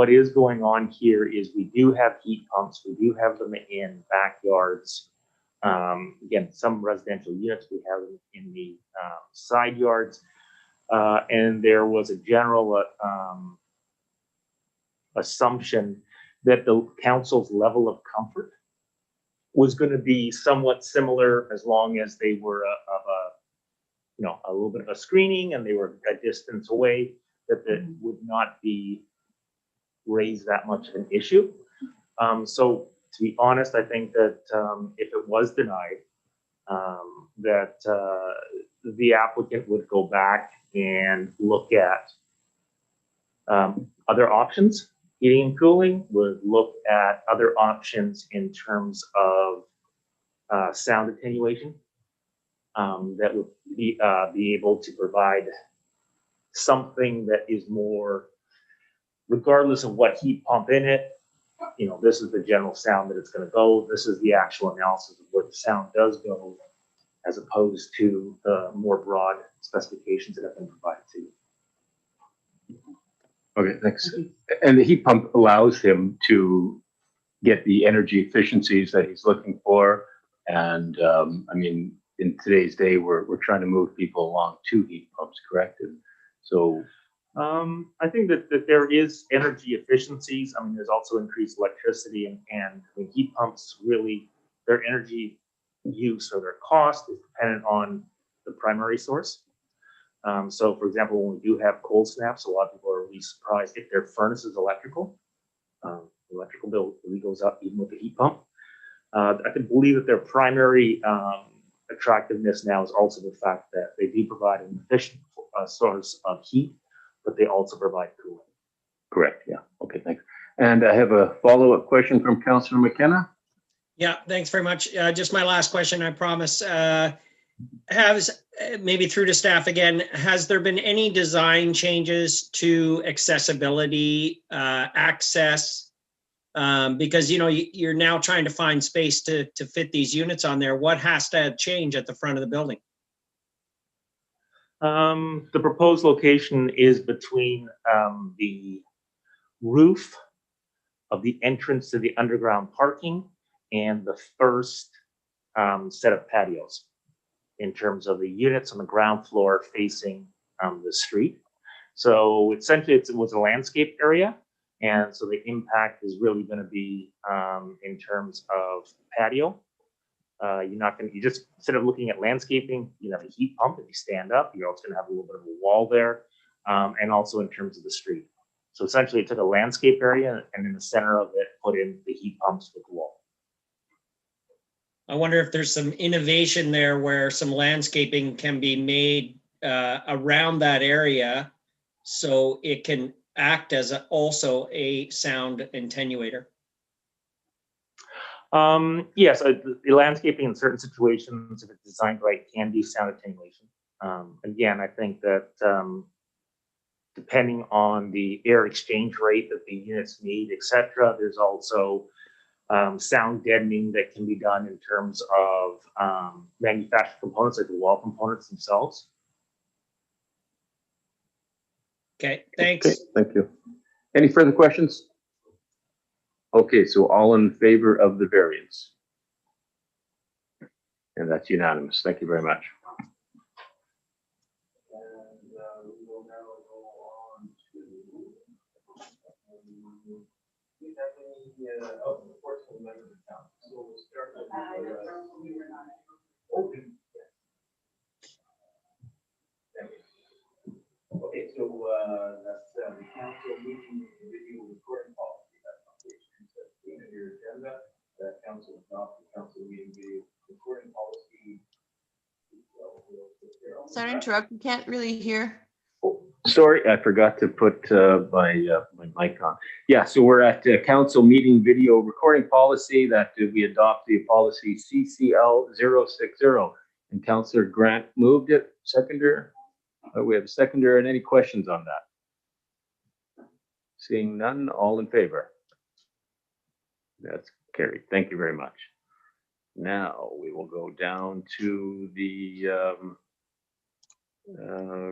is going on here is we do have heat pumps, we do have them in backyards. Again, some residential units we have in the side yards, and there was a general assumption that the council's level of comfort was going to be somewhat similar as long as they were a little bit of a screening and they were a distance away, that would not be raised that much of an issue. So to be honest, I think that if it was denied, that the applicant would go back and look at other options. Heating and cooling would look at other options in terms of sound attenuation that would be able to provide something that is more, regardless of what heat pump in it, this is the general sound that it's going to go. This is the actual analysis of where the sound does go, as opposed to the more broad specifications that have been provided to you. Okay, thanks. And the heat pump allows him to get the energy efficiencies that he's looking for. And in today's day, we're trying to move people along to heat pumps, correct? And so I think that there is energy efficiencies. There's also increased electricity, and heat pumps, really, their energy use or their cost is dependent on the primary source. So, for example, when we do have cold snaps, a lot of people are really surprised if their furnace is electrical. Electrical bill really goes up even with the heat pump. I can believe that their primary attractiveness now is also the fact that they do provide an efficient source of heat, but they also provide cooling. correct, yeah. Okay, thanks. And I have a follow-up question from Councillor McKenna. Yeah, thanks very much. Just my last question, I promise. maybe through to staff again, has there been any design changes to accessibility, access? Because, you know, you're now trying to find space to fit these units on there. What has to change at the front of the building? The proposed location is between the roof of the entrance to the underground parking and the first set of patios in terms of the units on the ground floor facing the street. So essentially it was a landscape area. And so the impact is really going to be in terms of patio. You just, instead of looking at landscaping, you have a heat pump. If you stand up, you're also going to have a little bit of a wall there. And also in terms of the street. So essentially it took a landscape area and in the center of it, put in the heat pumps with the wall. I wonder if there's some innovation there where some landscaping can be made around that area so it can act as also a sound attenuator. Yes, the landscaping in certain situations, if it's designed right, can be sound attenuation. Again, I think that depending on the air exchange rate that the units need, etc., there's also sound deadening that can be done in terms of manufactured components like the wall components themselves. Okay, thanks. Okay, thank you. Any further questions? Okay, so all in favor of the variance? And that's unanimous. Thank you very much. And we will now go on to do you have any reports from members of council? So we'll start with open. Okay, so that's the council meeting video recording policy. That's on page 217 of your agenda. That council adopted the council meeting video recording policy. Sorry to interrupt. We can't really hear. Oh, sorry, I forgot to put my mic on. Yeah, so we're at council meeting video recording policy that we adopt the policy CCL 060. And Councillor Grant moved it. Seconder. We have a seconder, and any questions on that? Seeing none, all in favor? That's carried. Thank you very much. Now we will go down to the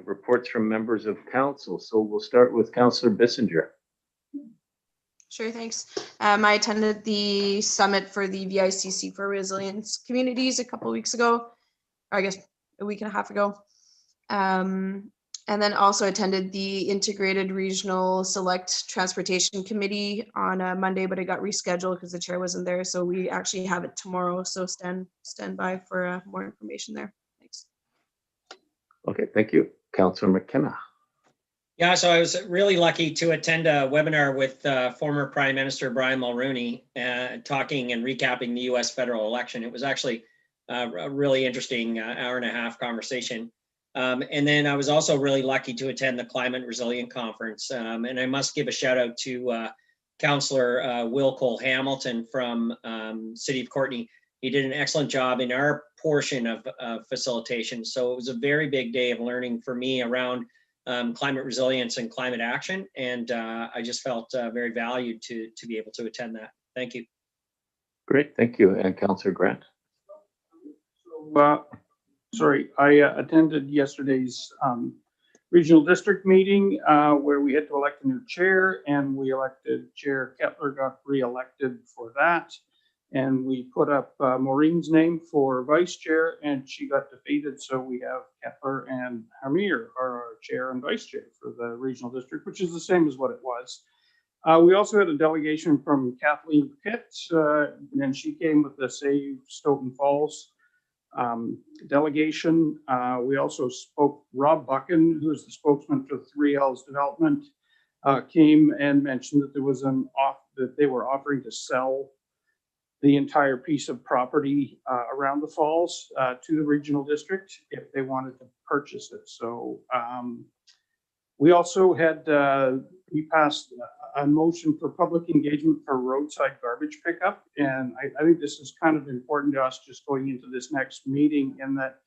reports from members of council. So we'll start with Councillor Bissinger. Sure, thanks. I attended the summit for the VICC for Resilience Communities a couple of weeks ago, or I guess a week and a half ago. And then also attended the Integrated Regional Select Transportation Committee on Monday, but it got rescheduled because the chair wasn't there. So we actually have it tomorrow. So stand by for more information there. Thanks. Okay, thank you. Councillor McKenna. Yeah, so I was really lucky to attend a webinar with former Prime Minister Brian Mulroney talking and recapping the US federal election. It was actually a really interesting hour and a half conversation. And then I was also really lucky to attend the Climate Resilient Conference. And I must give a shout out to Councillor Will Cole Hamilton from City of Courtenay. He did an excellent job in our portion of facilitation. So it was a very big day of learning for me around climate resilience and climate action. And I just felt very valued to be able to attend that. Thank you. Great, thank you. And Councillor Grant. Sorry, I attended yesterday's regional district meeting where we had to elect a new chair, and we elected Chair Kettler, got re-elected for that. And we put up Maureen's name for vice chair, and she got defeated. So we have Kettler and Hamir are our chair and vice chair for the regional district, which is the same as what it was. We also had a delegation from Kathleen Pitt, and she came with the Save Stoughton Falls delegation. We also spoke, Rob Buchan, who is the spokesman for 3L's development, came and mentioned that there was that they were offering to sell the entire piece of property around the falls to the regional district if they wanted to purchase it. So we also had, we passed a motion for public engagement for roadside garbage pickup. And I think this is kind of important to us just going into this next meeting, in that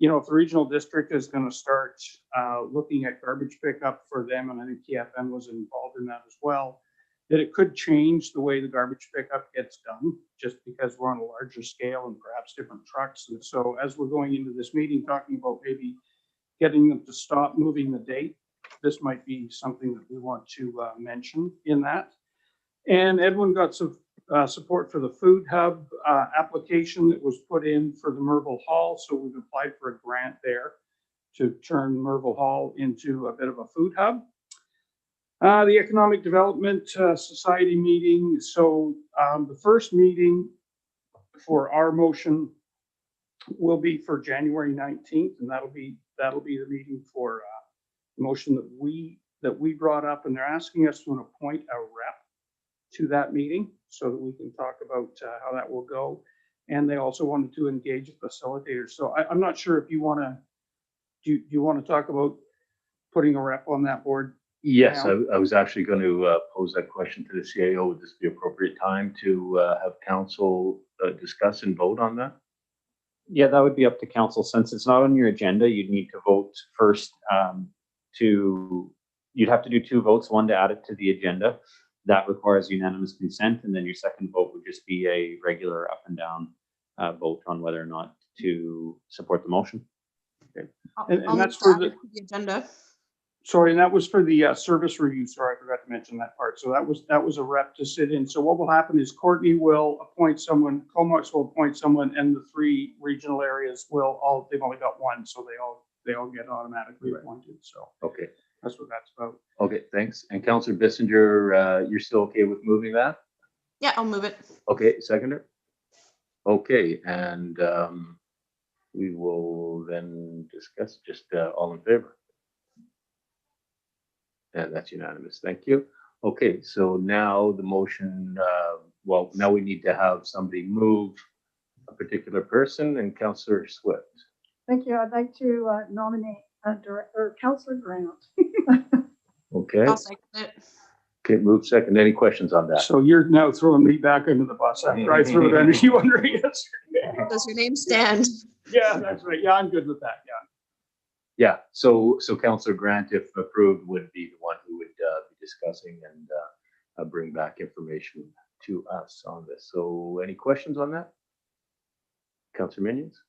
you know, if the regional district is going to start looking at garbage pickup for them, and I think TFN was involved in that as well, that it could change the way the garbage pickup gets done, just because we're on a larger scale and perhaps different trucks. And so as we're going into this meeting, talking about maybe getting them to stop moving the date, this might be something that we want to mention in that. And Edwin got some support for the food hub application that was put in for the Merville Hall. So we've applied for a grant there to turn Merville Hall into a bit of a food hub. The Economic Development Society meeting. So the first meeting for our motion will be for January 19th, and that'll be the meeting for the motion that we brought up, and they're asking us to appoint a rep to that meeting so that we can talk about how that will go. And they also wanted to engage a facilitator. So I'm not sure if you want to, do you want to talk about putting a rep on that board? Yes, now? I was actually going to pose that question to the CAO. Would this be appropriate time to have council discuss and vote on that? Yeah, that would be up to council. Since it's not on your agenda, you'd need to vote first you'd have to do 2 votes, one to add it to the agenda. That requires unanimous consent, and then your second vote would just be a regular up and down vote on whether or not to support the motion. Okay. I'll And move that's to for add the, it to the agenda. sorry, and that was for the service review. Sorry, I forgot to mention that part. So that was a rep to sit in. So what will happen is Courtney will appoint someone, Comox will appoint someone, and the 3 regional areas will all, they've only got 1, so they all get automatically appointed. So Okay. that's what that's about. Okay, thanks. And Councillor Bissinger, you're still okay with moving that? Yeah, I'll move it. Okay, seconder. Okay, and we will then discuss just all in favor. And that's unanimous. Thank you. Okay, so now the motion, well, now we need to have somebody move a particular person, and Councillor Swift. Thank you. I'd like to nominate Councillor Grant. Okay, I'll second it. okay, move second. Any questions on that? So you're now throwing me back under the bus after I threw it under you under yesterday. Does your name stand? Yeah, that's right. Yeah, I'm good with that. Yeah. Yeah, so Councillor Grant, if approved, would be the one who would be discussing and bring back information to us on this. So any questions on that? Councillor Minions?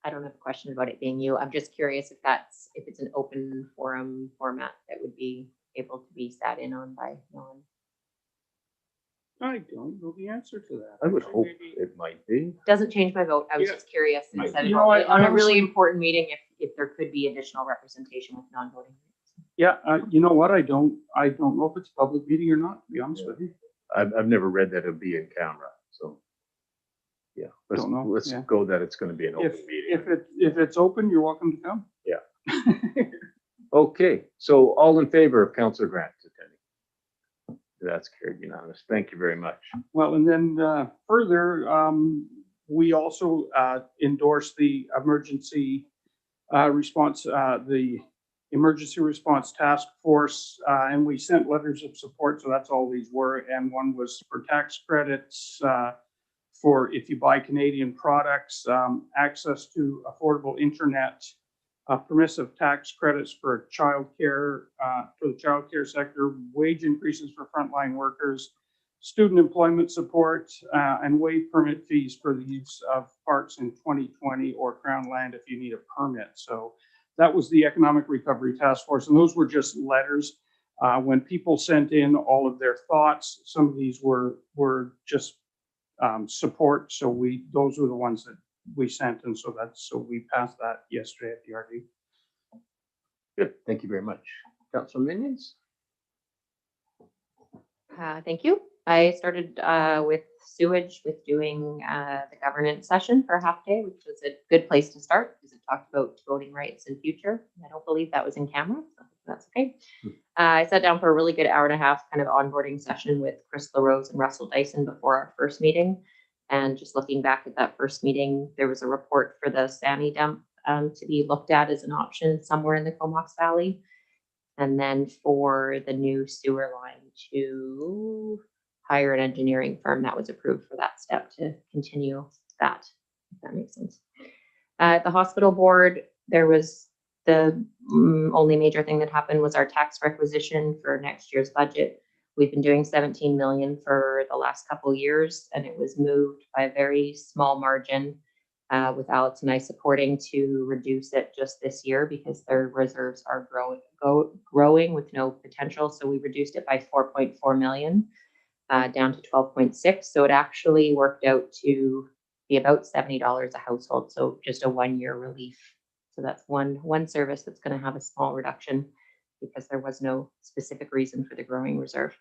I don't have a question about it being you. I'm just curious if it's an open forum format that would be able to be sat in on by no one. I don't know the answer to that. I would Actually, hope maybe- it might be. Doesn't change my vote. I was Yeah. just curious and I- said you know, I on a really honestly- important meeting if there could be additional representation with non-voting. Yeah, you know what? I don't know if it's a public meeting or not, to be honest with you. I've never read that it'll be in camera, so. Yeah, Don't know, let's yeah. go that it's going to be an open If meeting. it's open, you're welcome to come. Yeah. Okay, so all in favor of Councillor Grant attending? That's carried unanimous. Thank you very much. Well, and then further, we also endorsed the emergency response, the emergency response task force, and we sent letters of support. So that's all these were. And one was for tax credits for if you buy Canadian products, access to affordable internet, permissive tax credits for childcare, for the childcare sector, wage increases for frontline workers, student employment support, and waive permit fees for the use of parks in 2020 or Crown land if you need a permit. So that was the Economic Recovery Task Force, and those were just letters. When people sent in all of their thoughts, some of these were just support. So those were the ones that we sent, and so we passed that yesterday at the RD. Good, thank you very much. Councillor Minions? Thank you. I started with sewage with doing the governance session for a half day, which was a good place to start because it talked about voting rights in future. I don't believe that was in camera, so that's okay. I sat down for a really good hour and a half kind of onboarding session with Chris LaRose and Russell Dyson before our first meeting. And just looking back at that first meeting, there was a report for the Sammy dump to be looked at as an option somewhere in the Comox Valley. And then for the new sewer line to hire an engineering firm that was approved for that step to continue that, if that makes sense. At the hospital board, there was the only major thing that happened was our tax requisition for next year's budget. We've been doing 17 million for the last couple of years, and it was moved by a very small margin with Alex and I supporting to reduce it just this year because their reserves are growing with no potential. So we reduced it by 4.4 million down to 12.6. So it actually worked out to be about $70 a household. So just a 1-year relief. So that's one service that's going to have a small reduction because there was no specific reason for the growing reserve.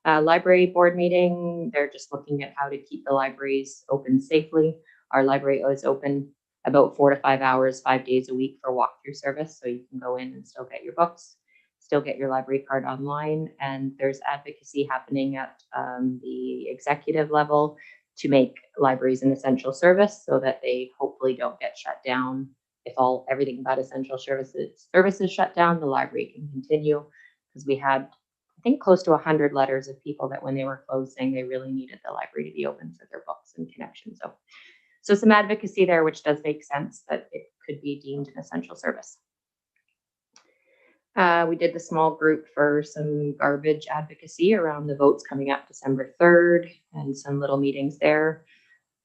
Library board meeting, they're just looking at how to keep the libraries open safely. Our library is open about 4 to 5 hours, 5 days a week for walkthrough service. So you can go in and still get your books, still get your library card online. And there's advocacy happening at the executive level to make libraries an essential service so that they hopefully don't get shut down. If everything but essential services shut down, the library can continue, because we had, I think, close to 100 letters of people that when they were closed saying they really needed the library to be open for their books and connections. So some advocacy there, which does make sense that it could be deemed an essential service. We did the small group for some garbage advocacy around the votes coming up December 3rd and some little meetings there.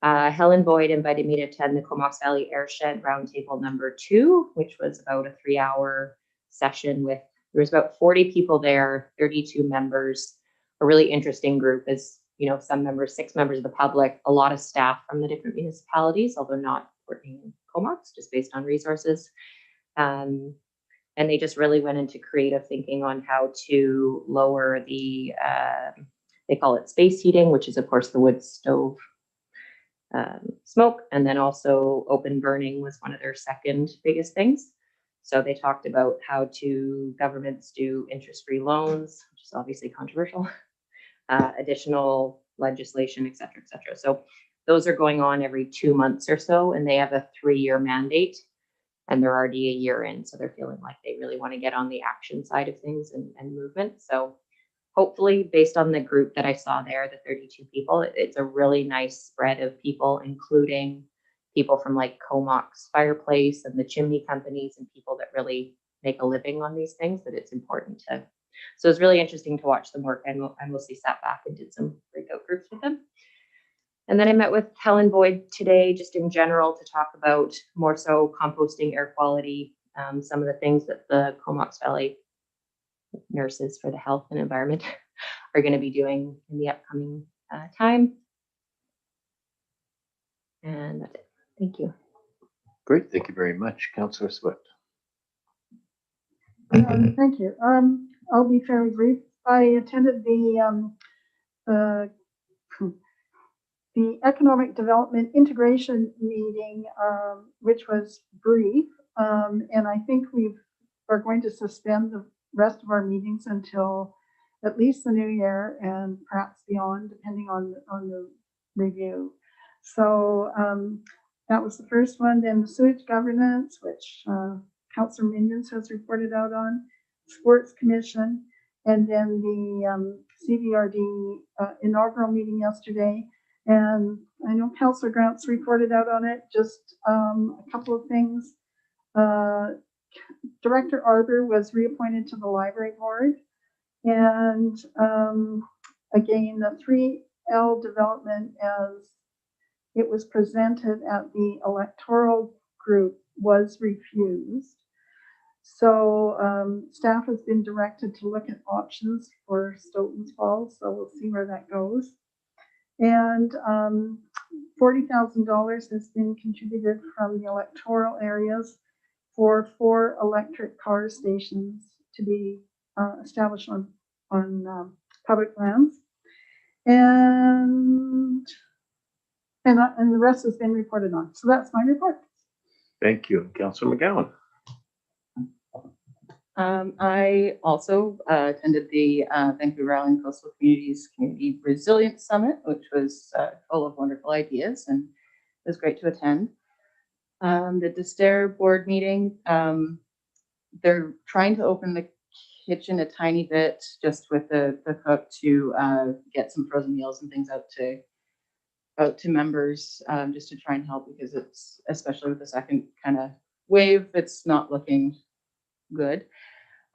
Helen Boyd invited me to attend the Comox Valley Airshed Roundtable #2, which was about a 3-hour session there was about 40 people there, 32 members, a really interesting group. As you know, some members, 6 members of the public, a lot of staff from the different municipalities, although not working in Comox, just based on resources. And they just really went into creative thinking on how to lower the, they call it space heating, which is of course the wood stove smoke, and then also open burning was one of their second biggest things. So they talked about how governments do interest-free loans, which is obviously controversial, additional legislation, et cetera, et cetera. So those are going on every 2 months or so, and they have a 3-year mandate, and they're already a year in. So they're feeling like they really want to get on the action side of things and movement. So hopefully, based on the group that I saw there, the 32 people, it's a really nice spread of people, including people from like Comox Fireplace and the chimney companies and people that really make a living on these things, that it's important to. So it's really interesting to watch them work. I mostly sat back and did some breakout groups with them. And then I met with Helen Boyd today, just in general, to talk about more so composting, air quality, some of the things that the Comox Valley nurses for the health and environment are going to be doing in the upcoming time. And that's it. Thank you. Great, thank you very much. Councillor Swift. Thank you. I'll be fairly brief. I attended the Economic Development Integration meeting, which was brief, and I think we are going to suspend the rest of our meetings until at least the new year and perhaps beyond, depending on the review. So that was the first one. Then the sewage governance, which Councillor Minions has reported out on, Sports Commission, and then the CVRD inaugural meeting yesterday. And I know Councillor Grant's reported out on it. Just a couple of things. Director Arbor was reappointed to the library board. And again, the 3L development as it was presented at the electoral group was refused. So staff has been directed to look at options for Stoughton's Falls. So we'll see where that goes. And $40,000 has been contributed from the electoral areas for 4 electric car stations to be established on public lands. And the rest has been reported on. So that's my report. Thank you. Councillor McGowan. I also attended the Vancouver Island Coastal Communities Community Resilience Summit, which was full of wonderful ideas, and it was great to attend. The Destair board meeting, they're trying to open the kitchen a tiny bit, just with the cook, to get some frozen meals and things out to out to members, just to try and help, because it's, especially with the second kind of wave, it's not looking good.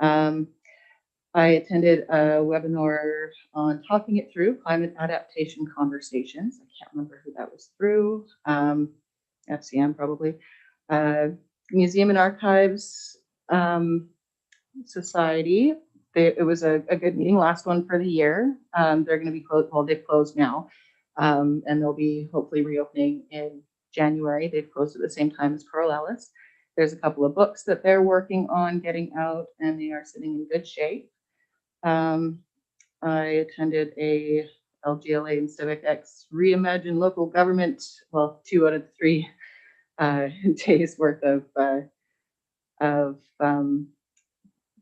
I attended a webinar on talking it through, climate adaptation conversations. I can't remember who that was through. FCM probably. Museum and Archives Society. It was a good meeting, last one for the year. They're going to be closed. Well, they've closed now, and they'll be hopefully reopening in January. They've closed at the same time as Pearl Ellis. There's a couple of books that they're working on getting out, and they are sitting in good shape. I attended a LGLA and Civic X Reimagine Local Government, well, 2 out of 3 days worth of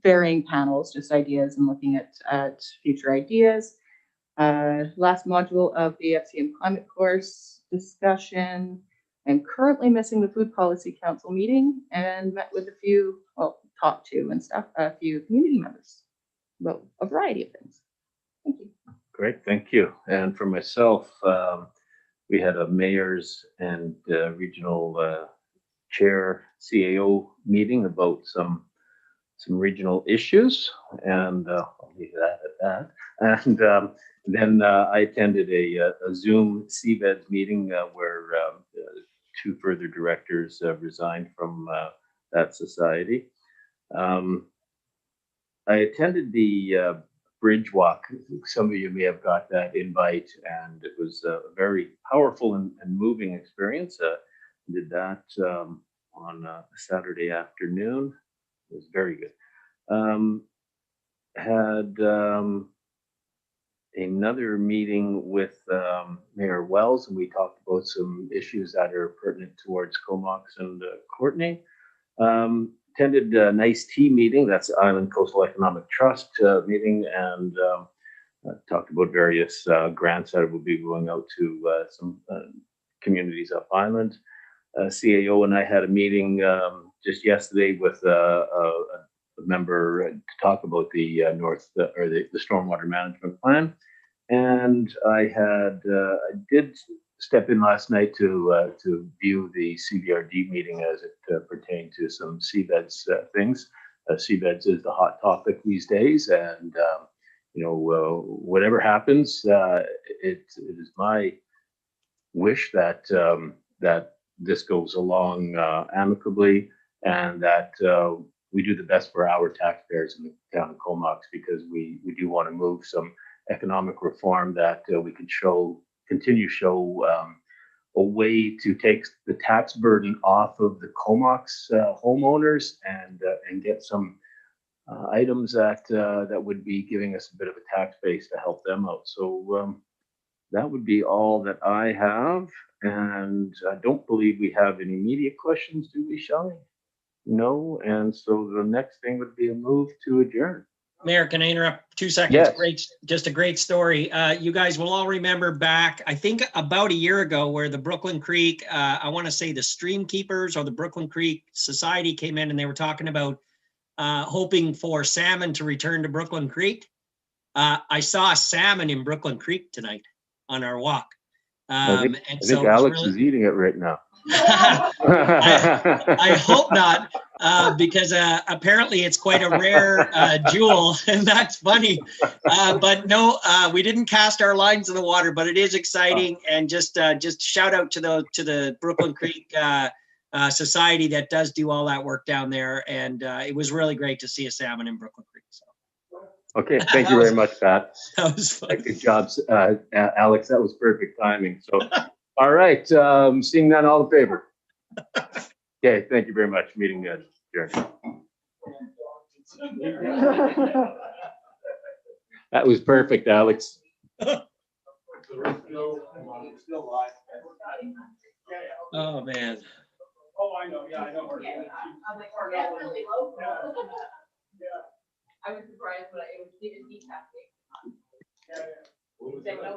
varying panels, just ideas and looking at future ideas. Last module of the FCM climate course discussion. I'm currently missing the Food Policy Council meeting and met with a few, well, talked to and stuff, a few community members about a variety of things. Thank you. Great, thank you. And for myself, we had a mayor's and regional chair CAO meeting about some regional issues, and I'll leave that at that. And then I attended a Zoom CVEDS meeting where 2 further directors resigned from that society. I attended the bridge walk. Some of you may have got that invite, and it was a very powerful and moving experience. Did that on a Saturday afternoon. It was very good. Had another meeting with Mayor Wells, and we talked about some issues that are pertinent towards Comox and Courtney. Attended a nice tea meeting, that's the Island Coastal Economic Trust meeting, and talked about various grants that will be going out to some communities up island. CAO and I had a meeting just yesterday with a member to talk about the the stormwater management plan, and I did step in last night to view the CVRD meeting as it pertained to some CVEDS things. CVEDS is the hot topic these days, and you know, whatever happens, it is my wish that that this goes along amicably, and that we do the best for our taxpayers in the town of Comox, because we do want to move some economic reform that we can continue to show a way to take the tax burden off of the Comox homeowners, and get some items that would be giving us a bit of a tax base to help them out. So that would be all that I have, and I don't believe we have any immediate questions, do we, Shelley? No, and so the next thing would be a move to adjourn. Mayor, can I interrupt 2 seconds? Yes. Great, just a great story. You guys will all remember back, I think about a year ago, where the Brooklyn Creek, I want to say the Stream Keepers or the Brooklyn Creek Society came in, and they were talking about hoping for salmon to return to Brooklyn Creek. I saw a salmon in Brooklyn Creek tonight on our walk. I think Alex is eating it right now. I hope not, because apparently it's quite a rare jewel, and that's funny. But no, we didn't cast our lines in the water, but it is exciting, and just shout out to the Brooklyn Creek Society that does do all that work down there, and it was really great to see a salmon in Brooklyn Creek. So. Okay, thank you very much, Pat. That was fun. Good job, Alex. That was perfect timing. So, all right, seeing none, all in favor? Okay, thank you very much. Meeting adjourned. That was perfect, Alex. Oh, man. Oh, I know, yeah, I know. I was surprised, but it was decaf. Yeah, yeah.